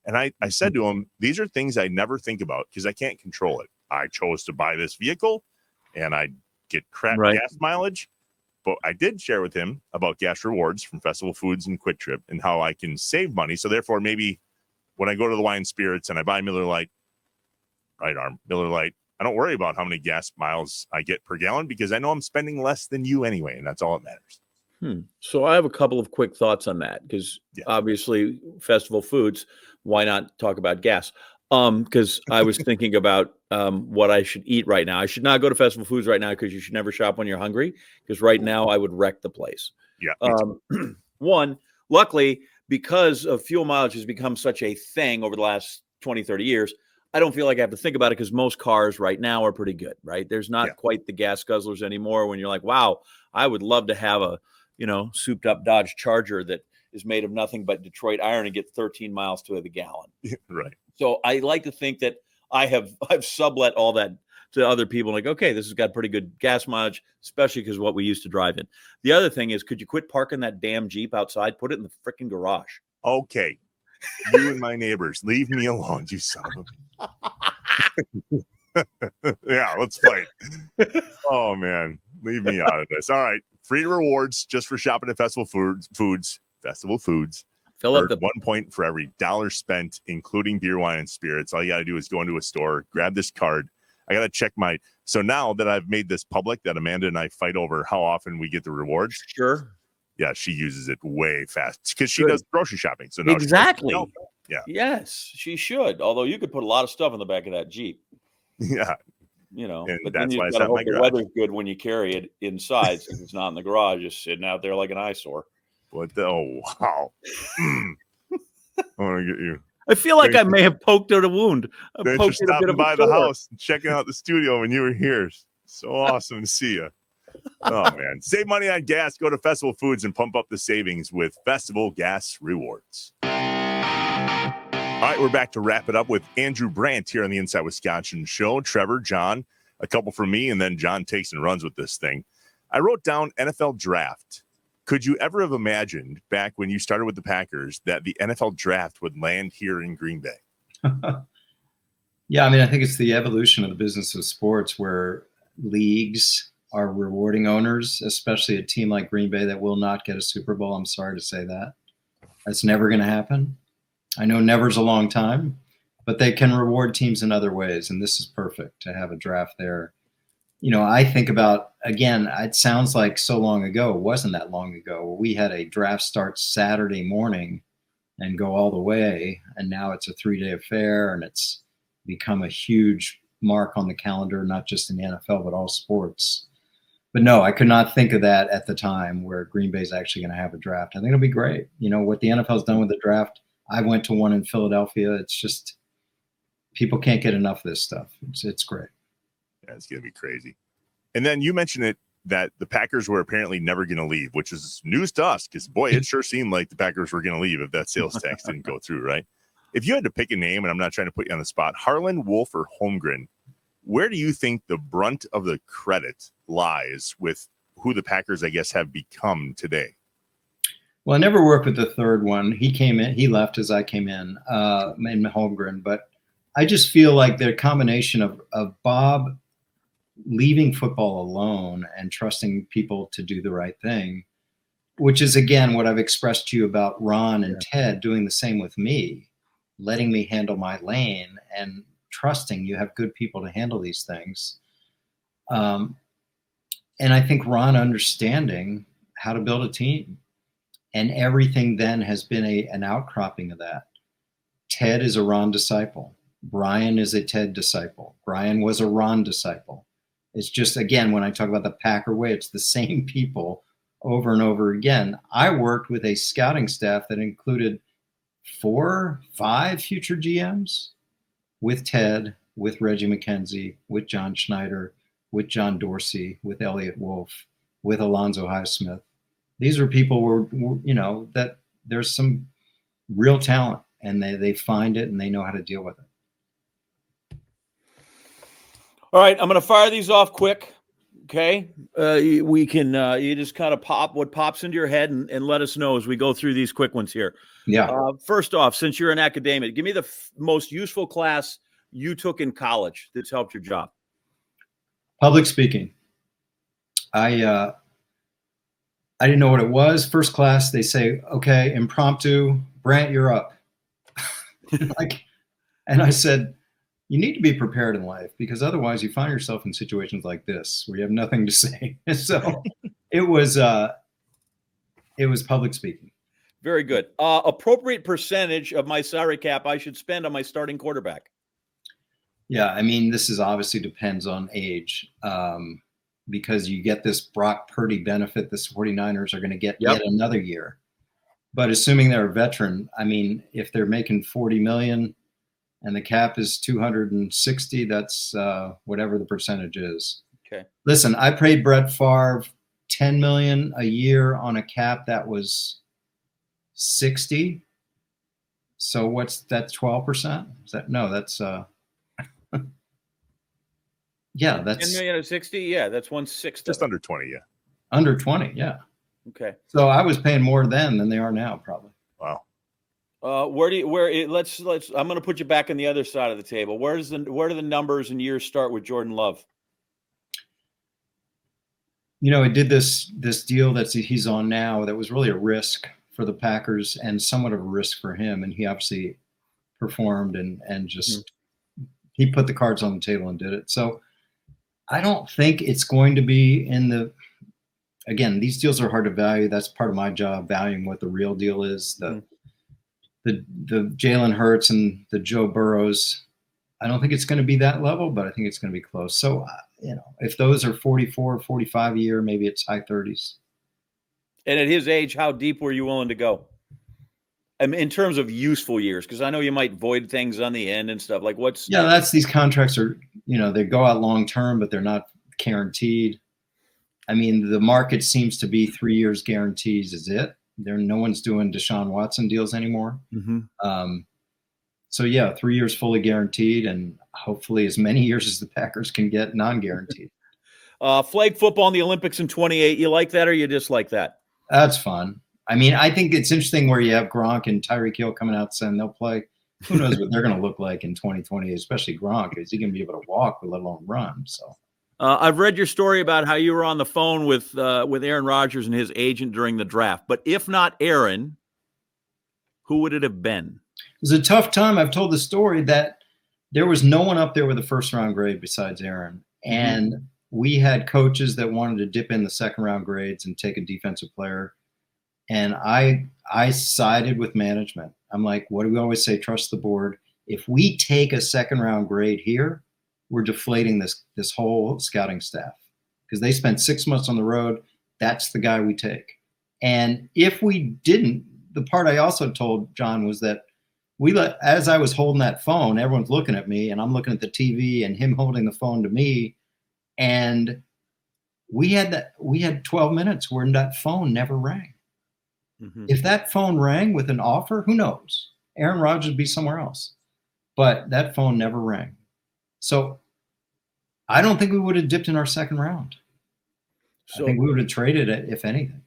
And I said to him, these are things I never think about because I can't control it. I chose to buy this vehicle and I get crap gas mileage. But I did share with him about gas rewards from Festival Foods and Quick Trip and how I can save money. So therefore, maybe when I go to the wine spirits and I buy Miller Lite, Miller Lite, I don't worry about how many gas miles I get per gallon because I know I'm spending less than you anyway. And that's all that matters. So I have a couple of quick thoughts on that because obviously Festival Foods, why not talk about gas? Because I was thinking about what I should eat right now. I should not go to Festival Foods right now because you should never shop when you're hungry, because right now I would wreck the place. Yeah. One, luckily, because of fuel mileage has become such a thing over the last 20, 30 years, I don't feel like I have to think about it because most cars right now are pretty good, right? There's not quite the gas guzzlers anymore when you're like, wow, I would love to have a, souped up Dodge Charger that is made of nothing but Detroit iron and get 13 miles to the gallon. Right. So I like to think that I've sublet all that to other people. Like, okay, this has got pretty good gas mileage, especially because what we used to drive in. The other thing is, could you quit parking that damn Jeep outside? Put it in the freaking garage. Okay. You and my neighbors, leave me alone, you son of a... Yeah, let's fight. Oh, man. Leave me out of this. All right. Free rewards just for shopping at Festival Foods. Festival Foods. Fill up 1 point for every $1 spent, including beer, wine, and spirits. All you got to do is go into a store, grab this card. I got to check so now that I've made this public, that Amanda and I fight over how often we get the rewards. Sure. Yeah, she uses it way fast because she does grocery shopping. So now exactly. Yeah. Yes, she should. Although you could put a lot of stuff in the back of that Jeep. Yeah. And but that's why the weather's good when you carry it inside, since it's not in the garage, just sitting out there like an eyesore. Oh, wow. I want to get you. I feel like I may have poked at a wound. Thanks for stopping by the house and checking out the studio when you were here. So awesome to see you. Oh, man. Save money on gas. Go to Festival Foods and pump up the savings with Festival Gas Rewards. All right, we're back to wrap it up with Andrew Brandt here on the Inside Wisconsin Show. Trevor, John, a couple from me, and then John takes and runs with this thing. I wrote down NFL draft. Could you ever have imagined back when you started with the Packers that the NFL draft would land here in Green Bay? Yeah, I mean, I think it's the evolution of the business of sports where leagues are rewarding owners, especially a team like Green Bay that will not get a Super Bowl. I'm sorry to say that. That's never going to happen. I know never's a long time, but they can reward teams in other ways, and this is perfect to have a draft there. I think about, again, it sounds like so long ago. It wasn't that long ago. We had a draft start Saturday morning and go all the way, and now it's a 3-day affair, and it's become a huge mark on the calendar, not just in the NFL, but all sports. But no, I could not think of that at the time where Green Bay is actually going to have a draft. I think it'll be great. What the NFL's done with the draft, I went to one in Philadelphia. It's just, people can't get enough of this stuff. It's great. Yeah, it's going to be crazy. And then you mentioned it, that the Packers were apparently never going to leave, which is news to us because, boy, it sure seemed like the Packers were going to leave if that sales tax didn't go through, right? If you had to pick a name, and I'm not trying to put you on the spot, Harlan, Wolf, or Holmgren, where do you think the brunt of the credit lies with who the Packers, I guess, have become today? Well, I never worked with the third one. He left as I came in Holmgren, but I just feel like the combination of Bob leaving football alone and trusting people to do the right thing, which is, again, what I've expressed to you about Ron and Ted doing the same with me, letting me handle my lane and trusting you have good people to handle these things. And I think Ron understanding how to build a team, and everything then has been an outcropping of that. Ted is a Ron disciple. Brian is a Ted disciple. Brian was a Ron disciple. It's just, again, when I talk about the Packer way, it's the same people over and over again. I worked with a scouting staff that included 4, 5 future GMs, with Ted, with Reggie McKenzie, with John Schneider, with John Dorsey, with Elliot Wolf, with Alonzo Highsmith. These are people that there's some real talent, and they find it and they know how to deal with it. All right, I'm going to fire these off quick. Okay, we can you just kind of pop what pops into your head and let us know as we go through these quick ones here. Yeah. First off, since you're an academic, give me the most useful class you took in college that's helped your job. Public speaking. I didn't know what it was. First class, they say, okay, impromptu, Brandt, you're up. And I said, you need to be prepared in life, because otherwise you find yourself in situations like this where you have nothing to say. So it was public speaking. Very good. Appropriate percentage of my salary cap I should spend on my starting quarterback. Yeah, I mean, this is obviously depends on age, because you get this Brock Purdy benefit. The 49ers are going to get yet another year. But assuming they're a veteran, I mean, if they're making $40 million and the cap is 260, that's whatever the percentage is. Okay. Listen, I paid Brett Favre $10 million a year on a cap that was 60. So what's that? 12%? Is that no? That's yeah, that's 10 million of 60. Yeah, that's 1/6. Just under 20. Yeah. Under 20. Yeah. Okay. So I was paying more then than they are now, probably. Wow. Let's I'm going to put you back on the other side of the table. Where do the numbers and years start with Jordan Love? You know, he did this deal that he's on now that was really a risk for the Packers and somewhat of a risk for him. And he obviously performed and just he put the cards on the table and did it. So I don't think it's going to be again, these deals are hard to value. That's part of my job, valuing what the real deal is. The Jalen Hurts and the Joe Burrows, I don't think it's going to be that level, but I think it's going to be close. So, if those are 44, 45 a year, maybe it's high 30s. And at his age, how deep were you willing to go? I mean, in terms of useful years, because I know you might void things on the end and stuff. Like that's these contracts are, they go out long term, but they're not guaranteed. I mean, the market seems to be 3 years guarantees is it. No one's doing Deshaun Watson deals anymore. Mm-hmm. So yeah, 3 years fully guaranteed, and hopefully as many years as the Packers can get non-guaranteed. Flag football in the Olympics in 28. You like that or you dislike that? That's fun. I mean, I think it's interesting where you have Gronk and Tyreek Hill coming out saying they'll play. Who knows what they're going to look like in 2020, especially Gronk. Is he going to be able to walk, let alone run? So. I've read your story about how you were on the phone with Aaron Rodgers and his agent during the draft. But if not Aaron, who would it have been? It was a tough time. I've told the story that there was no one up there with a first-round grade besides Aaron. And we had coaches that wanted to dip in the second-round grades and take a defensive player. And I sided with management. I'm like, what do we always say? Trust the board. If we take a second-round grade here, we're deflating this whole scouting staff because they spent 6 months on the road. That's the guy we take. And if we didn't, the part I also told John was that as I was holding that phone, everyone's looking at me and I'm looking at the TV and him holding the phone to me. And we had 12 minutes where that phone never rang. Mm-hmm. If that phone rang with an offer, who knows? Aaron Rodgers would be somewhere else. But that phone never rang. So I don't think we would have dipped in our second round. So I think we would have traded it, if anything.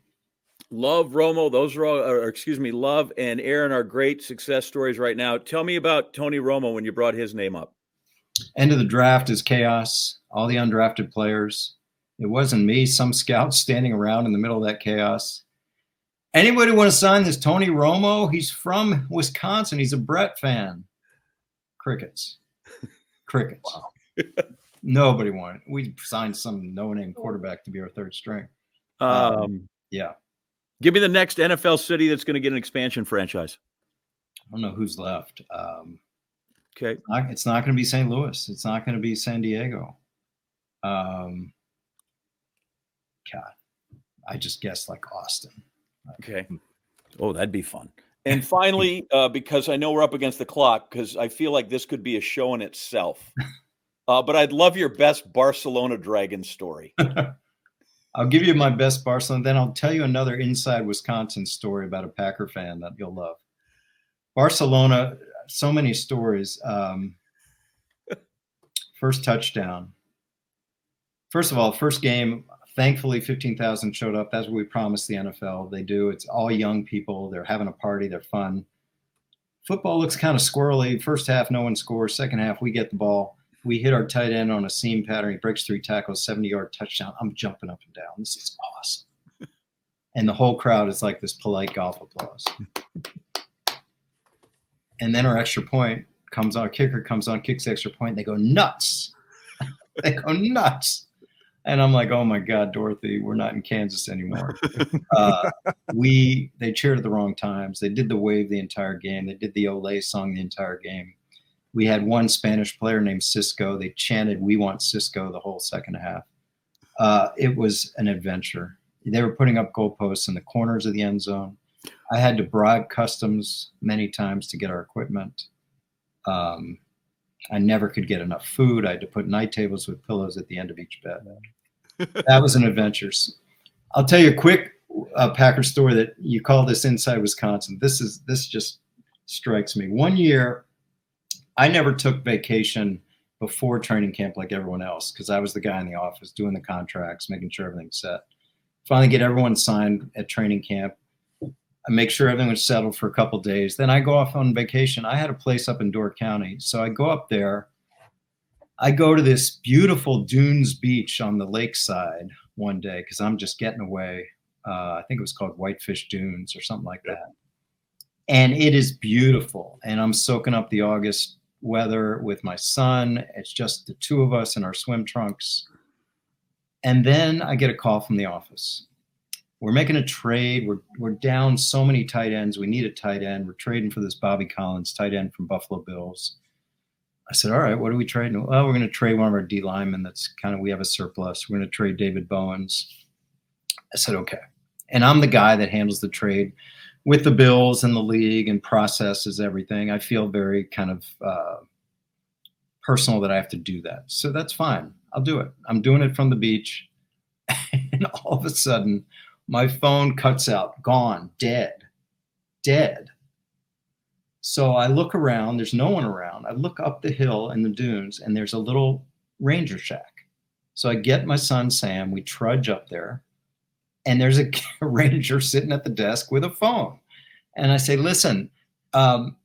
Love, Romo, those are all, Love and Aaron are great success stories right now. Tell me about Tony Romo when you brought his name up. End of the draft is chaos. All the undrafted players. It wasn't me. Some scouts standing around in the middle of that chaos. Anybody want to sign this Tony Romo? He's from Wisconsin. He's a Brett fan. Crickets. Wow. Nobody wanted. We signed some no-name quarterback to be our third string. Yeah. Give me the next NFL city that's going to get an expansion franchise. I don't know who's left. Okay. It's not going to be St. Louis. It's not going to be San Diego. God, I just guessed like Austin. Okay. Oh, that'd be fun. And finally, because I know we're up against the clock, because I feel like this could be a show in itself. But I'd love your best Barcelona Dragons story. I'll give you my best Barcelona. Then I'll tell you another inside Wisconsin story about a Packer fan that you'll love. Barcelona, so many stories. First touchdown. First of all, first game, thankfully 15,000 showed up. That's what we promised the NFL. They do. It's all young people. They're having a party. They're fun. Football looks kind of squirrely. First half, no one scores. Second half, we get the ball. We hit our tight end on a seam pattern. He breaks 3 tackles, 70-yard touchdown. I'm jumping up and down. This is awesome. And the whole crowd is like this polite golf applause. And then our extra point comes on, kicker comes on, kicks the extra point. They go nuts. They go nuts. And I'm like, oh my God, Dorothy, we're not in Kansas anymore. They cheered at the wrong times. They did the wave the entire game. They did the Olay song the entire game. We had one Spanish player named Cisco. They chanted, "We want Cisco," the whole second half. It was an adventure. They were putting up goalposts in the corners of the end zone. I had to bribe customs many times to get our equipment. I never could get enough food. I had to put night tables with pillows at the end of each bed. That was an adventure. I'll tell you a quick Packer story that you call this inside Wisconsin. This just strikes me. One year, I never took vacation before training camp like everyone else because I was the guy in the office doing the contracts, making sure everything's set. Finally get everyone signed at training camp. I make sure everything was settled for a couple of days. Then I go off on vacation. I had a place up in Door County. So I go up there. I go to this beautiful dunes beach on the lakeside one day because I'm just getting away. I think it was called Whitefish Dunes or something like that. And it is beautiful. And I'm soaking up the August weather with my son. It's just the two of us in our swim trunks. And then I get a call from the office. We're making a trade. We're down so many tight ends. We need a tight end. We're trading for this Bobby Collins tight end from Buffalo Bills. I said, all right, what are we trading? Well, we're going to trade one of our D linemen that's we have a surplus. We're going to trade David Bowens. I said, okay. And I'm the guy that handles the trade with the Bills and the league and processes everything. I feel very kind of personal that I have to do that. So that's fine. I'll do it. I'm doing it from the beach. And all of a sudden, my phone cuts out, gone, dead. So I look around. There's no one around. I look up the hill in the dunes, and there's a little ranger shack. So I get my son, Sam. We trudge up there. And there's a ranger sitting at the desk with a phone. And I say, listen, I'm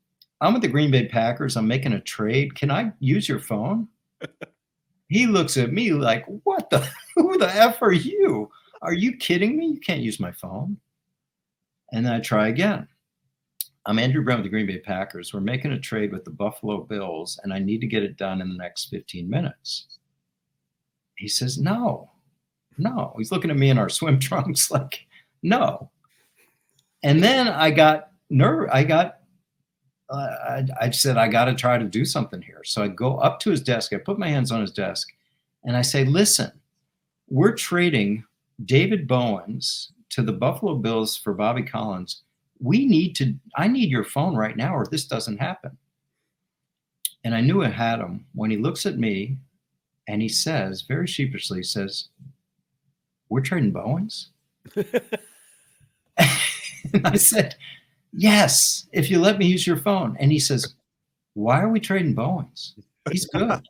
with the Green Bay Packers. I'm making a trade. Can I use your phone? He looks at me like, who the F are you? Are you kidding me? You can't use my phone. And then I try again. I'm Andrew Brandt with the Green Bay Packers. We're making a trade with the Buffalo Bills, and I need to get it done in the next 15 minutes. He says, no. He's looking at me in our swim trunks like, no. And then I got nervous. I said, I got to try to do something here. So I go up to his desk. I put my hands on his desk and I say, listen, we're trading David Bowens to the Buffalo Bills for Bobby Collins. I need your phone right now or this doesn't happen. And I knew I had him when he looks at me and he says, very sheepishly, he says, we're trading Bowens? And I said, yes, if you let me use your phone. And he says, why are we trading Bowens? He's good.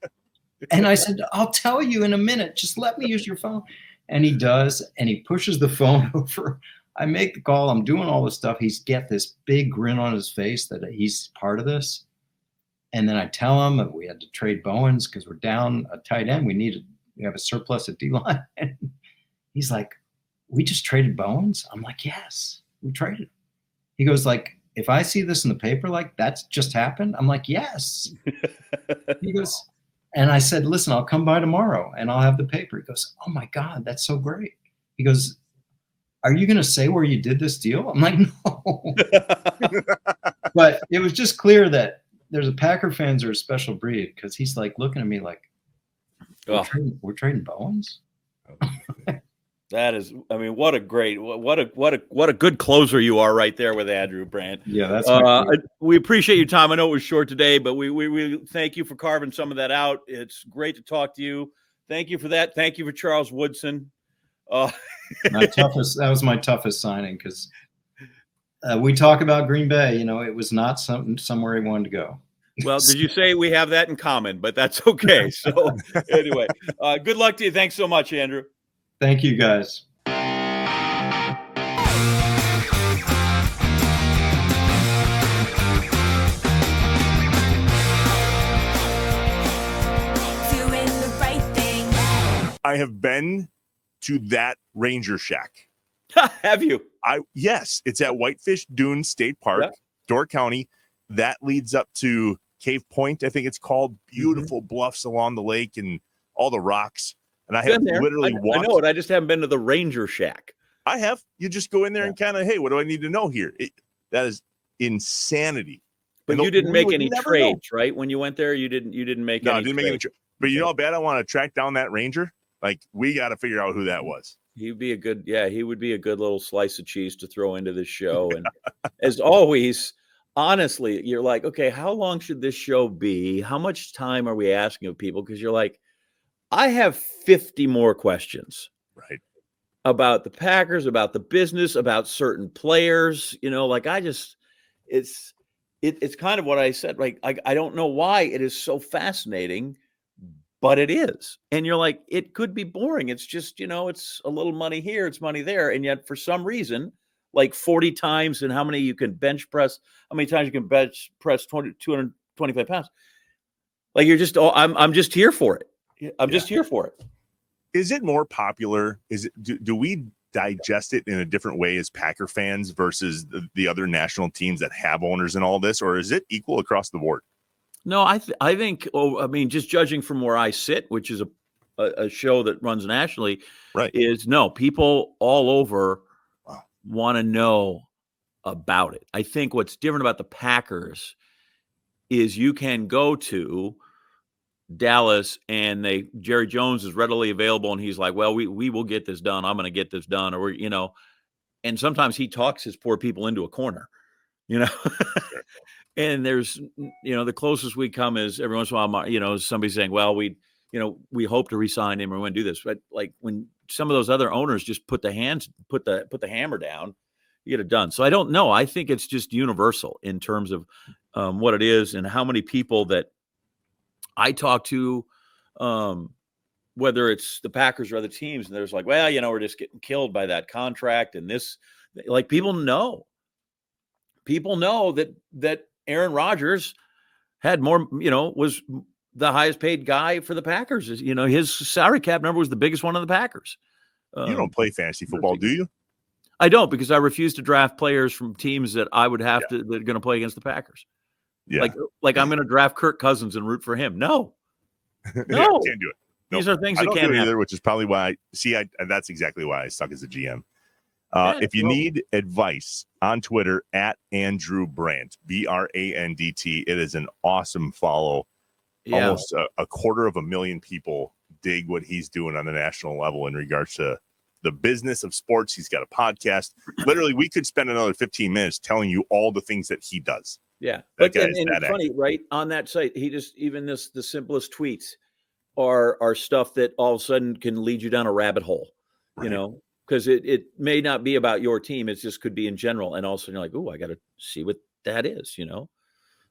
And I said, I'll tell you in a minute. Just let me use your phone. And he does. And he pushes the phone over. I make the call. I'm doing all this stuff. He's got this big grin on his face that he's part of this. And then I tell him that we had to trade Bowens because we're down a tight end. We have a surplus at D-line. And he's like, we just traded Bowens? I'm like, yes, we traded him. He goes like, if I see this in the paper, like that's just happened. I'm like, yes. He goes, and I said, listen, I'll come by tomorrow and I'll have the paper. He goes, oh my God, that's so great. He goes, are you going to say where you did this deal? I'm like, no. But it was just clear that there's a Packer fans are a special breed because he's like looking at me like, we're trading Bowens. That is, I mean, what a good closer you are right there with Andrew Brandt. Yeah, that's we appreciate your time. I know it was short today, but we thank you for carving some of that out. It's great to talk to you. Thank you for that. Thank you for Charles Woodson. That was my toughest signing because we talk about Green Bay. It was not somewhere he wanted to go. Well, did you say we have that in common? But that's okay. So anyway, good luck to you. Thanks so much, Andrew. Thank you, guys. I have been to that Ranger Shack. Have you? Yes, it's at Whitefish Dune State Park, Door County. That leads up to Cave Point, I think it's called. Beautiful bluffs along the lake and all the rocks. And I have literally walked. I know it. I just haven't been to the Ranger Shack. I have. You just go in there and kind of, hey, what do I need to know here? That is insanity. But you didn't make any trades, right? When you went there, you didn't make any. No, I didn't make any trades. But you know how bad I want to track down that Ranger? Like, we got to figure out who that was. He would be a good little slice of cheese to throw into this show. And as always, honestly, you're like, okay, how long should this show be? How much time are we asking of people? Because you're like, I have 50 more questions. Right. About the Packers, about the business, about certain players, it's kind of what I said. Like, I don't know why it is so fascinating, but it is. And you're like, it could be boring. It's just, it's a little money here, it's money there. And yet for some reason, like 40 times and how many times you can bench press 225 pounds. Like I'm just here for it. I'm just here for it. Is it more popular? Do we digest it in a different way as Packer fans versus the other national teams that have owners and all this, or is it equal across the board? No, I think. Just judging from where I sit, which is a show that runs nationally, right? People all over want to know about it. I think what's different about the Packers is you can go to Dallas and Jerry Jones is readily available and he's like, well, we will get this done. I'm going to get this done. Or, and sometimes he talks his poor people into a corner, and there's, the closest we come is every once in a while, somebody saying, well, we hope to re-sign him or we want to do this. But like when some of those other owners just put the hammer down, you get it done. So I don't know. I think it's just universal in terms of what it is and how many people that I talk to, whether it's the Packers or other teams, and there's like, well, we're just getting killed by that contract. And this, like, people know that Aaron Rodgers had more, was the highest paid guy for the Packers. His salary cap number was the biggest one of the Packers. You don't play fantasy football, do you? I don't, because I refuse to draft players from teams that I would have to, that are going to play against the Packers. Yeah. Like I'm going to draft Kirk Cousins and root for him. No, can't do it. These are things that can't happen either, which is probably why that's exactly why I stuck as a GM. If you need advice on Twitter at Andrew Brandt, Brandt, it is an awesome follow. Yeah. Almost a 250,000 people dig what he's doing on the national level in regards to the business of sports. He's got a podcast. Literally, we could spend another 15 minutes telling you all the things that he does. Yeah. That But guy is that funny, active. right? On that site, he just, even the simplest tweets are stuff that all of a sudden can lead you down a rabbit hole, you Right. know, because it may not be about your team. It just could be in general. And all of a sudden you're like, oh, I got to see what that is, you know?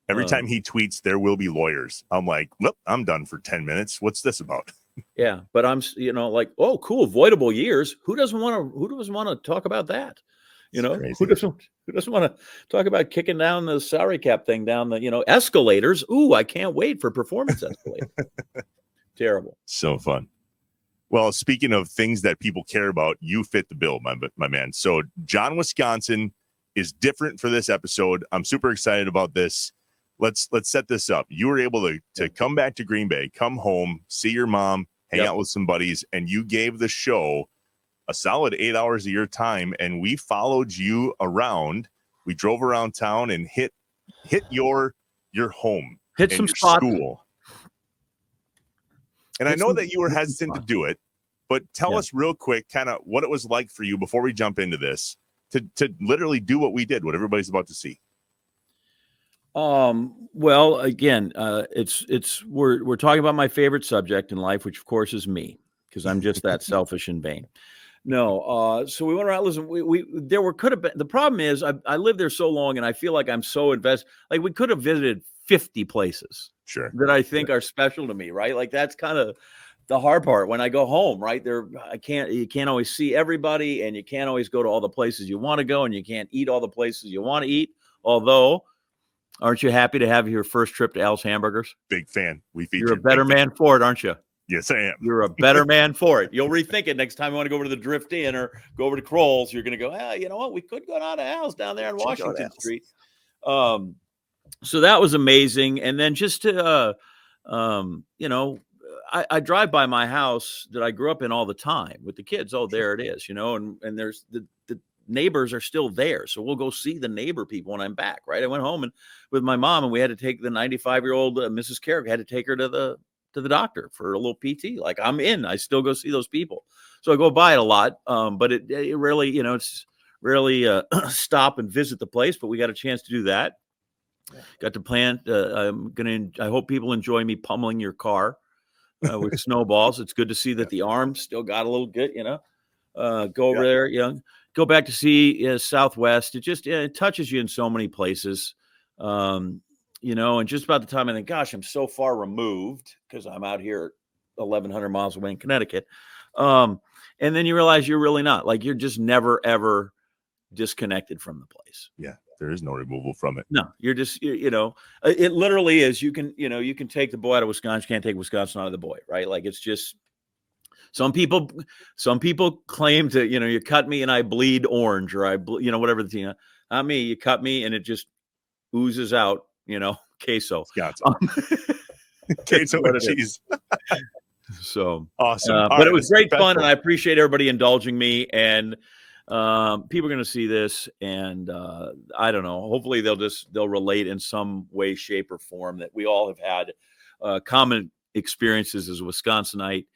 Every time he tweets, there will be lawyers. I'm like, well, I'm done for 10 minutes. What's this about? Yeah. But I'm, you know, like, oh, cool. Avoidable years. Who doesn't want to talk about that? You It's know, crazy. who doesn't want to talk about kicking down the salary cap thing down the, you know, escalators. Ooh, I can't wait for performance escalator. Terrible. So fun. Well, speaking of things that people care about, you fit the bill, my man. So John, Wisconsin is different for this episode. I'm super excited about this. Let's set this up. You were able to come back to Green Bay, come home, see your mom, hang out with some buddies, and you gave the show a solid 8 hours of your time, and we followed you around. We drove around town and hit your home, Hit and some your spots. school. And I know that you were hesitant to do it, but tell us real quick kind of what it was like for you before we jump into this to literally do what we did, what everybody's about to see. Well, again, we're talking about my favorite subject in life, which of course is me, because I'm just that selfish and vain. No, so we went around. Listen, could have been. The problem is I lived there so long, and I feel like I'm so invested. Like we could have visited 50 places, sure, that I think are special to me, right? Like that's kind of the hard part when I go home, right? You can't always see everybody, and you can't always go to all the places you want to go, and you can't eat all the places you want to eat. Although, aren't you happy to have your first trip to Al's Hamburgers? Big fan. We featured. You're a better man for it, aren't you? Yes, I am. You're a better man for it. You'll rethink it next time you want to go over to the Drift Inn or go over to Kroll's. You're going to go, you know what? We could go down to Al's down there on Washington Street. So that was amazing. And then just to, you know, I drive by my house that I grew up in all the time with the kids. Oh, there it is, you know, and there's the neighbors are still there. So we'll go see the neighbor people when I'm back, right? I went home and with my mom, and we had to take the 95-year-old Mrs. Carrick, had to take her to the doctor for a little PT. Like I still go see those people. So I go by it a lot. But it really, you know, it's really stop and visit the place, but we got a chance to do that. Yeah. Got to plan. I hope people enjoy me pummeling your car with snowballs. It's good to see that the arm still got a little good, you know, go over there, go back to see Southwest. It touches you in so many places. You know, and just about the time I think, gosh, I'm so far removed because I'm out here 1,100 miles away in Connecticut. And then you realize you're really not. Like you're just never, ever disconnected from the place. Yeah, there is no removal from it. No, you're just, you know, it literally is. You can take the boy out of Wisconsin. You can't take Wisconsin out of the boy, right? Like it's just, some people claim to, you know, you cut me and I bleed orange, or you know, whatever the thing. Not me. You cut me and it just oozes out. You know, queso. Queso and cheese. So awesome. But it was great fun, and I appreciate everybody indulging me. And people are going to see this, and I don't know. Hopefully, they'll relate in some way, shape, or form that we all have had common experiences as a Wisconsinite,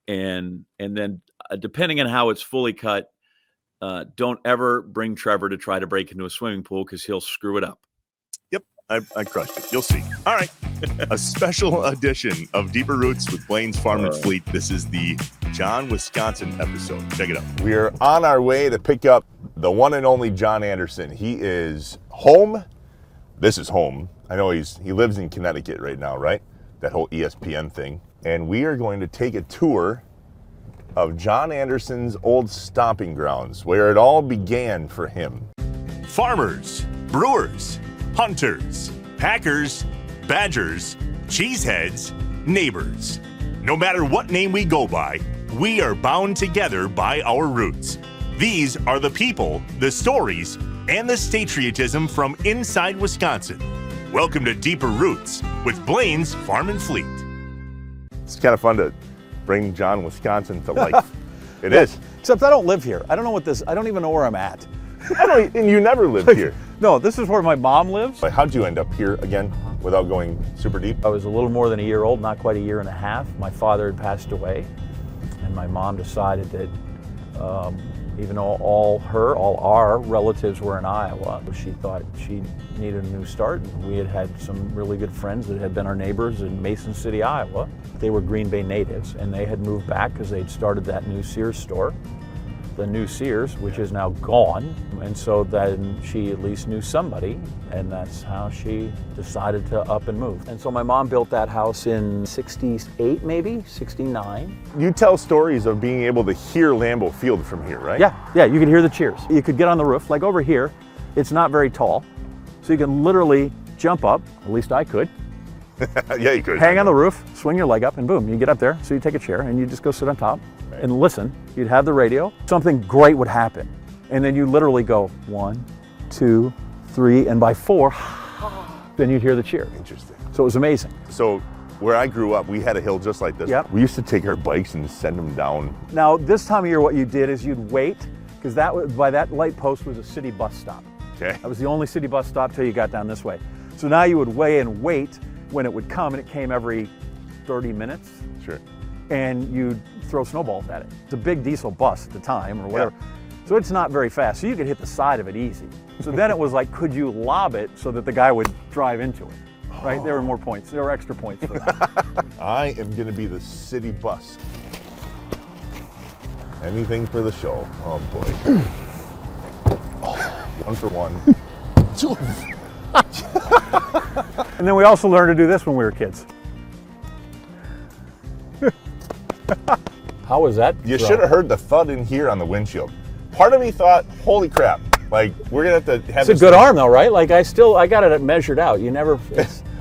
and then depending on how it's fully cut, don't ever bring Trevor to try to break into a swimming pool because he'll screw it up. I crushed it. You'll see. All right. A special edition of Deeper Roots with Blaine's Farm and Fleet. This is the John, Wisconsin episode. Check it out. We're on our way to pick up the one and only John Anderson. He is home. This is home. I know he lives in Connecticut right now, right? That whole ESPN thing. And we are going to take a tour of John Anderson's old stomping grounds, where it all began for him. Farmers, brewers, hunters, packers, badgers, cheeseheads, neighbors. No matter what name we go by, we are bound together by our roots. These are the people, the stories, and the patriotism from inside Wisconsin. Welcome to Deeper Roots with Blaine's Farm and Fleet. It's kind of fun to bring John, Wisconsin to life. It is. Except I don't live here. I don't know what this, I don't even know where I'm at. And you never lived here. No, this is where my mom lives. How'd you end up here again without going super deep? I was a little more than a year old, not quite a year and a half. My father had passed away, and my mom decided that Even though all our relatives were in Iowa, she thought she needed a new start. We had some really good friends that had been our neighbors in Mason City, Iowa. They were Green Bay natives, and they had moved back because they'd started that new Sears store, the new Sears, which is now gone. And so then she at least knew somebody, and that's how she decided to up and move. And so my mom built that house in 68, maybe 69. You tell stories of being able to hear Lambeau Field from here, right? Yeah, you could hear the cheers. You could get on the roof, like over here, it's not very tall, so you can literally jump up, at least I could. Yeah, you could. Hang on the roof, swing your leg up, and boom, you get up there. So you take a chair and you just go sit on top and listen. You'd have the radio. Something great would happen. And then you literally go 1, 2, 3, and by 4, then you'd hear the cheer. Interesting. So it was amazing. So where I grew up, we had a hill just like this. Yep. We used to take our bikes and send them down. Now, this time of year, what you did is you'd wait, because by that light post was a city bus stop. Okay. That was the only city bus stop till you got down this way. So now you would weigh and wait when it would come, and it came every 30 minutes. Sure. And you'd throw snowballs at it. It's a big diesel bus at the time or whatever. Yeah. So it's not very fast. So you could hit the side of it easy. So then it was like, could you lob it so that the guy would drive into it? Right? There were more points. There were extra points for that. I am going to be the city bus. Anything for the show. Oh boy. One for one. And then we also learned to do this when we were kids. How was that? You should have heard the thud in here on the windshield. Part of me thought, holy crap, like we're going to have to have It's a good arm though, right? Like I got it measured out. You never,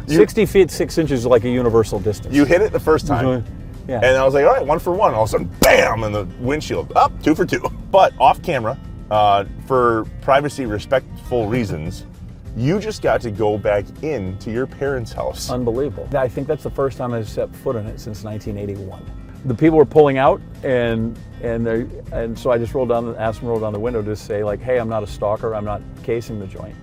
60 feet, 6 inches is like a universal distance. You hit it the first time. Yeah. And I was like, all right, 1 for 1. All of a sudden, bam, and the windshield up, 2 for 2. But off camera, for privacy respectful reasons, you just got to go back into your parents' house. Unbelievable. I think that's the first time I've set foot in it since 1981. The people were pulling out, and so I just asked them to roll down the window to say like, hey, I'm not a stalker, I'm not casing the joint,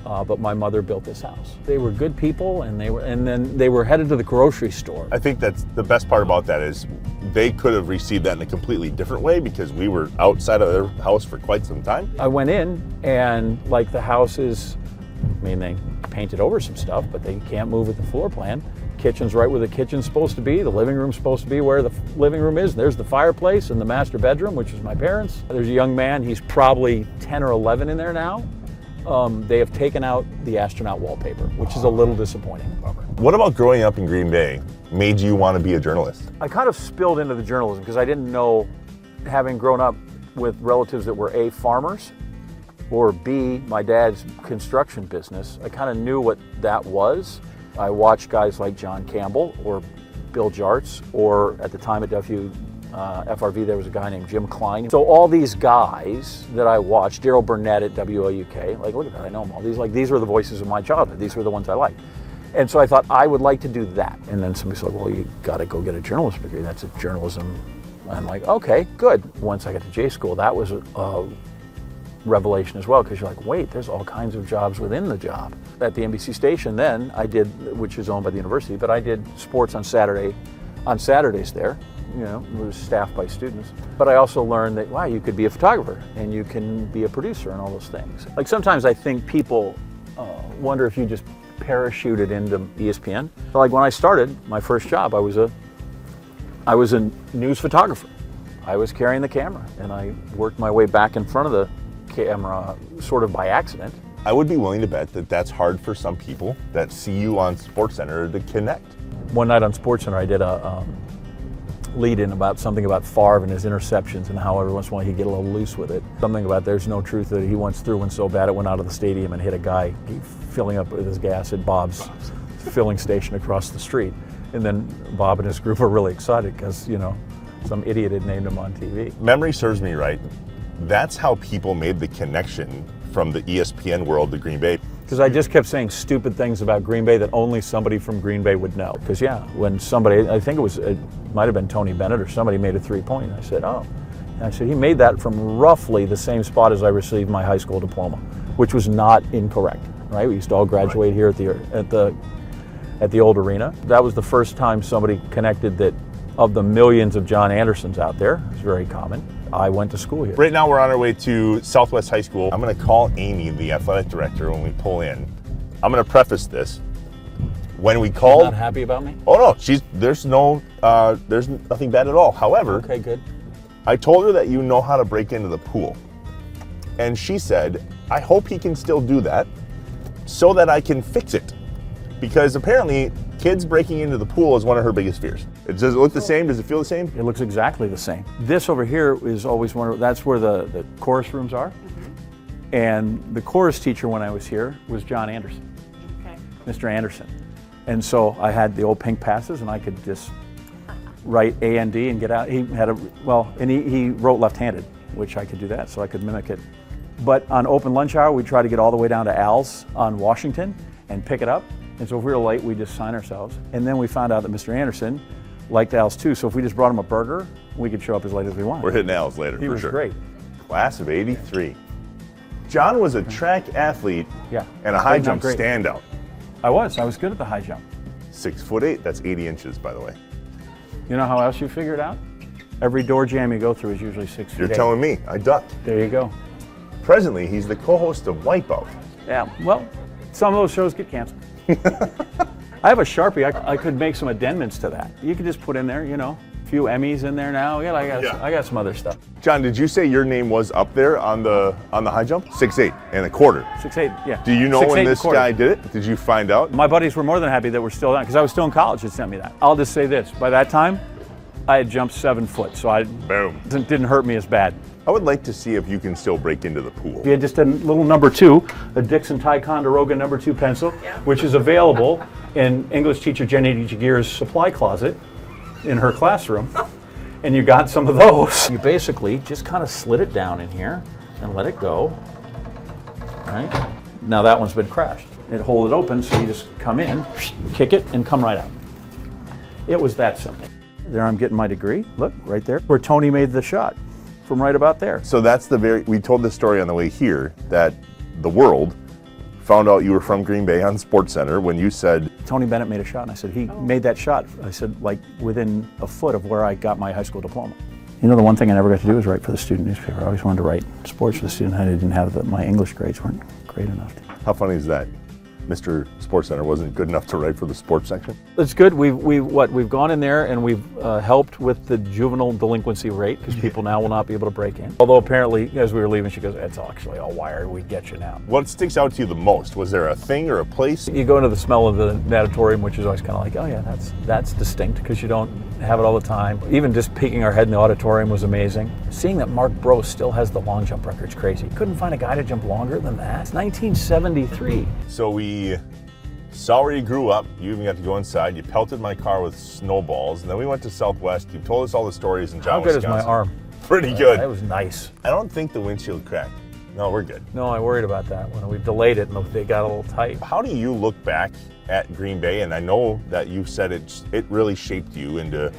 but my mother built this house. They were good people, and then they were headed to the grocery store. I think that's the best part about that is they could have received that in a completely different way because we were outside of their house for quite some time. I went in, and like the house is, I mean, they painted over some stuff, but they can't move with the floor plan. Kitchen's right where the kitchen's supposed to be. The living room's supposed to be where the living room is. There's the fireplace and the master bedroom, which is my parents'. There's a young man, he's probably 10 or 11 in there now. They have taken out the astronaut wallpaper, which is a little disappointing. What about growing up in Green Bay made you want to be a journalist? I kind of spilled into the journalism because I didn't know, having grown up with relatives that were A, farmers, or B, my dad's construction business, I kind of knew what that was. I watched guys like John Campbell or Bill Jarts, or at the time at FRV there was a guy named Jim Klein. So all these guys that I watched, Daryl Burnett at WLUK, like look at that, I know them all. These were the voices of my childhood. These were the ones I liked. And so I thought I would like to do that. And then somebody said, well, you got to go get a journalism degree. That's a journalism. I'm like, okay, good. Once I got to J school, that was a revelation as well, because you're like, wait, there's all kinds of jobs within the job. At the NBC station then, I did, which is owned by the university, but I did sports on Saturdays there. You know, it was staffed by students. But I also learned that, wow, you could be a photographer and you can be a producer and all those things. Like sometimes I think people wonder if you just parachuted into ESPN. Like when I started my first job, I was a news photographer. I was carrying the camera and I worked my way back in front of the camera sort of by accident. I would be willing to bet that that's hard for some people that see you on SportsCenter to connect. One night on SportsCenter, I did a lead-in about something about Favre and his interceptions and how every once in a while he'd get a little loose with it. Something about there's no truth that he once threw one so bad it went out of the stadium and hit a guy filling up with his gas at Bob's filling station across the street. And then Bob and his group were really excited because, you know, some idiot had named him on TV. Memory serves me right. That's how people made the connection from the ESPN world to Green Bay. Because I just kept saying stupid things about Green Bay that only somebody from Green Bay would know. Because yeah, when somebody, I think it might have been Tony Bennett or somebody made a 3-point. I said, oh. And I said, he made that from roughly the same spot as I received my high school diploma, which was not incorrect, right? We used to all graduate here at the old arena. That was the first time somebody connected that of the millions of John Andersons out there, it's very common, I went to school here. Right now we're on our way to Southwest High School. I'm going to call Amy, the athletic director, when we pull in. I'm going to preface this. When we called, Not happy about me? oh no, there's nothing bad at all. However, Okay, good. I told her that you know how to break into the pool. And she said, I hope he can still do that so that I can fix it. Because apparently kids breaking into the pool is one of her biggest fears. Does it look the same? Does it feel the same? It looks exactly the same. This over here is always that's where the chorus rooms are. And the chorus teacher when I was here was John Anderson, Mr. Anderson. And so I had the old pink passes and I could just write A and D and get out. He had he wrote left-handed, which I could do that, so I could mimic it. But on open lunch hour, we try to get all the way down to Al's on Washington and pick it up. And so if we were late, we just sign ourselves. And then we found out that Mr. Anderson liked Al's too. So if we just brought him a burger, we could show up as late as we wanted. We're hitting Al's later, He for was sure. great. Class of '83. John was a track athlete Yeah. and a high Great, not jump great. standout. I was good at the high jump. 6'8", that's 80 inches, by the way. You know how else you figure it out? Every door jam you go through is usually 6 feet. You're telling me, I ducked. There you go. Presently, he's the co-host of Wipeout. Yeah, well, some of those shows get canceled. I have a Sharpie. I could make some addendums to that. You could just put in there, a few Emmys in there now. Yeah, I got some other stuff. John, did you say your name was up there on the high jump? 6'8" and a quarter. 6'8", yeah. Do you know 6'8" when and a this quarter. guy did it? Did you find out? My buddies were more than happy that we're still down, because I was still in college that sent me that. I'll just say this, by that time, I had jumped 7 foot, so Boom. it didn't hurt me as bad. I would like to see if you can still break into the pool. We had just a little number 2, a Dixon Ticonderoga number 2 pencil, which is available in English teacher Jenny Jagir's supply closet in her classroom. And you got some of those. You basically just kind of slid it down in here and let it go. Right? Now that one's been crashed. It hold it open, so you just come in, kick it, and come right out. It was that simple. There I'm getting my degree. Look, right there, where Tony made the shot, from right about there. So that's we told this story on the way here, that the world found out you were from Green Bay on SportsCenter when you said, Tony Bennett made a shot, and I said, he made that shot. I said, like, within a foot of where I got my high school diploma. The one thing I never got to do was write for the student newspaper. I always wanted to write sports for the student. I didn't have my English grades weren't great enough. how funny is that? Mr. SportsCenter wasn't good enough to write for the sports section? It's good. We've gone in there and we've helped with the juvenile delinquency rate, because people now will not be able to break in. Although apparently, as we were leaving, she goes, "It's actually all wired. We get you now." What sticks out to you the most? Was there a thing or a place? You go into the smell of the natatorium, which is always kind of like, oh yeah, that's distinct, because you don't have it all the time. Even just peeking our head in the auditorium was amazing. Seeing that Mark Bros still has the long jump record is crazy. Couldn't find a guy to jump longer than that. It's 1973. So we saw where you grew up. You even got to go inside. You pelted my car with snowballs, and then we went to Southwest. You told us all the stories in John, How good Wisconsin. is my arm? Pretty good. That was nice. I don't think the windshield cracked. No, we're good. No, I worried about that when we delayed it and they got a little tight. How do you look back at Green Bay? And I know that you said it really shaped you into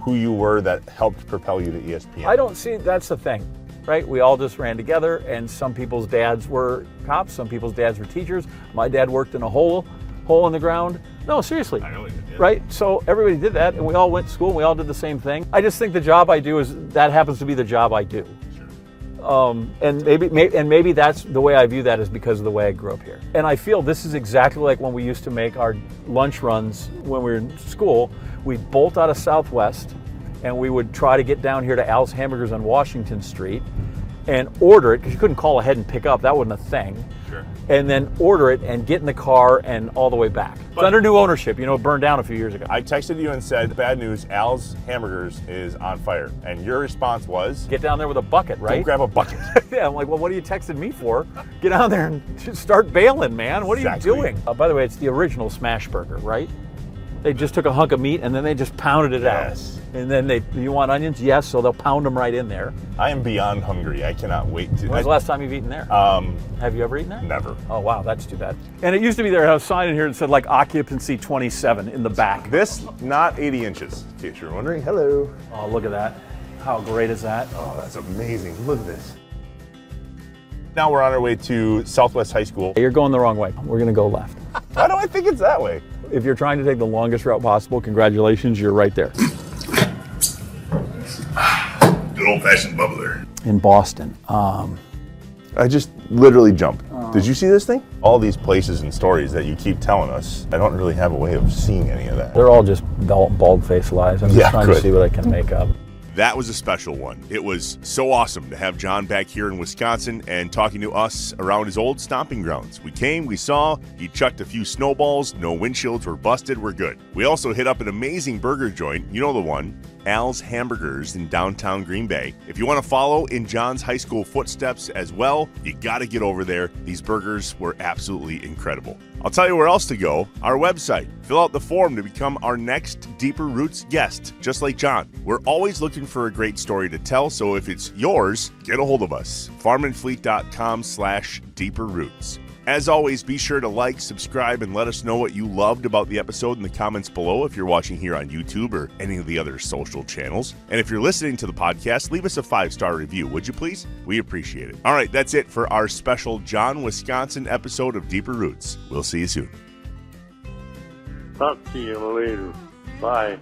who you were, that helped propel you to ESPN. I don't see, that's the thing, right? We all just ran together, and some people's dads were cops, some people's dads were teachers. My dad worked in a hole in the ground. No, seriously. I know you did. Right? So everybody did that, and we all went to school, and we all did the same thing. I just think the job I do that happens to be the job I do. And maybe that's the way I view that, is because of the way I grew up here. And I feel this is exactly like when we used to make our lunch runs when we were in school. We'd bolt out of Southwest, and we would try to get down here to Al's Hamburgers on Washington Street and order it, because you couldn't call ahead and pick up. That wasn't a thing. Sure. And then order it and get in the car and all the way back. It's under new ownership. It burned down a few years ago. I texted you and said, bad news, Al's Hamburgers is on fire. And your response was, Get down there with a bucket, go right? grab a bucket. Yeah, I'm like, well, what are you texting me for? Get down there and just start bailing, man. What are Exactly. you doing? By the way, it's the original smash burger, right? They just took a hunk of meat and then they just pounded it Yes. out. And then you want onions? Yes, so they'll pound them right in there. I am beyond hungry. I cannot wait to. When's the last time you've eaten there? Have you ever eaten there? Never. Oh, wow, that's too bad. And it used to be there, I had a sign in here that said like occupancy 27 in the back. This, not 80 inches, in case you're wondering. Hello. Oh, look at that. How great is that? Oh, that's amazing. Look at this. Now we're on our way to Southwest High School. You're going the wrong way. We're going to go left. Why do I think it's that way? If you're trying to take the longest route possible, congratulations, you're right there. Good old-fashioned bubbler. in Boston. I just literally jumped. Did you see this thing? All these places and stories that you keep telling us, I don't really have a way of seeing any of that. They're all just bald-faced lies. I'm just trying to see what I can make up. That was a special one. It was so awesome to have John back here in Wisconsin and talking to us around his old stomping grounds. We came, we saw, he chucked a few snowballs, no windshields were busted, we're good. We also hit up an amazing burger joint, you know the one, Al's Hamburgers in downtown Green Bay. If you want to follow in John's high school footsteps as well, you got to get over there. These burgers were absolutely incredible. I'll tell you where else to go, our website. Fill out the form to become our next Deeper Roots guest, just like John. We're always looking for a great story to tell, so if it's yours, get a hold of us. farmandfleet.com/deeperroots. As always, be sure to like, subscribe, and let us know what you loved about the episode in the comments below if you're watching here on YouTube or any of the other social channels. And if you're listening to the podcast, leave us a 5-star review, would you please? We appreciate it. All right, that's it for our special John, Wisconsin episode of Deeper Roots. We'll see you soon. Talk to you later. Bye.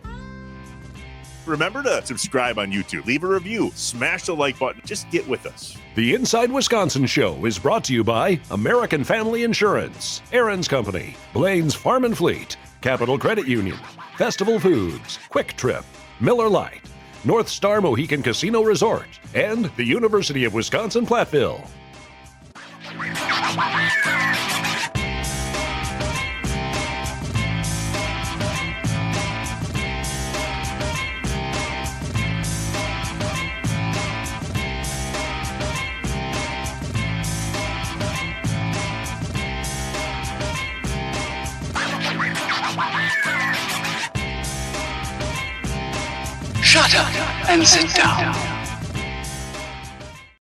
Remember to subscribe on YouTube, leave a review, smash the like button, just get with us. The Inside Wisconsin Show is brought to you by American Family Insurance, Aaron's Company, Blaine's Farm and Fleet, Capital Credit Union, Festival Foods, Quick Trip, Miller Lite, North Star Mohican Casino Resort, and the University of Wisconsin-Platteville. Shut up and sit down.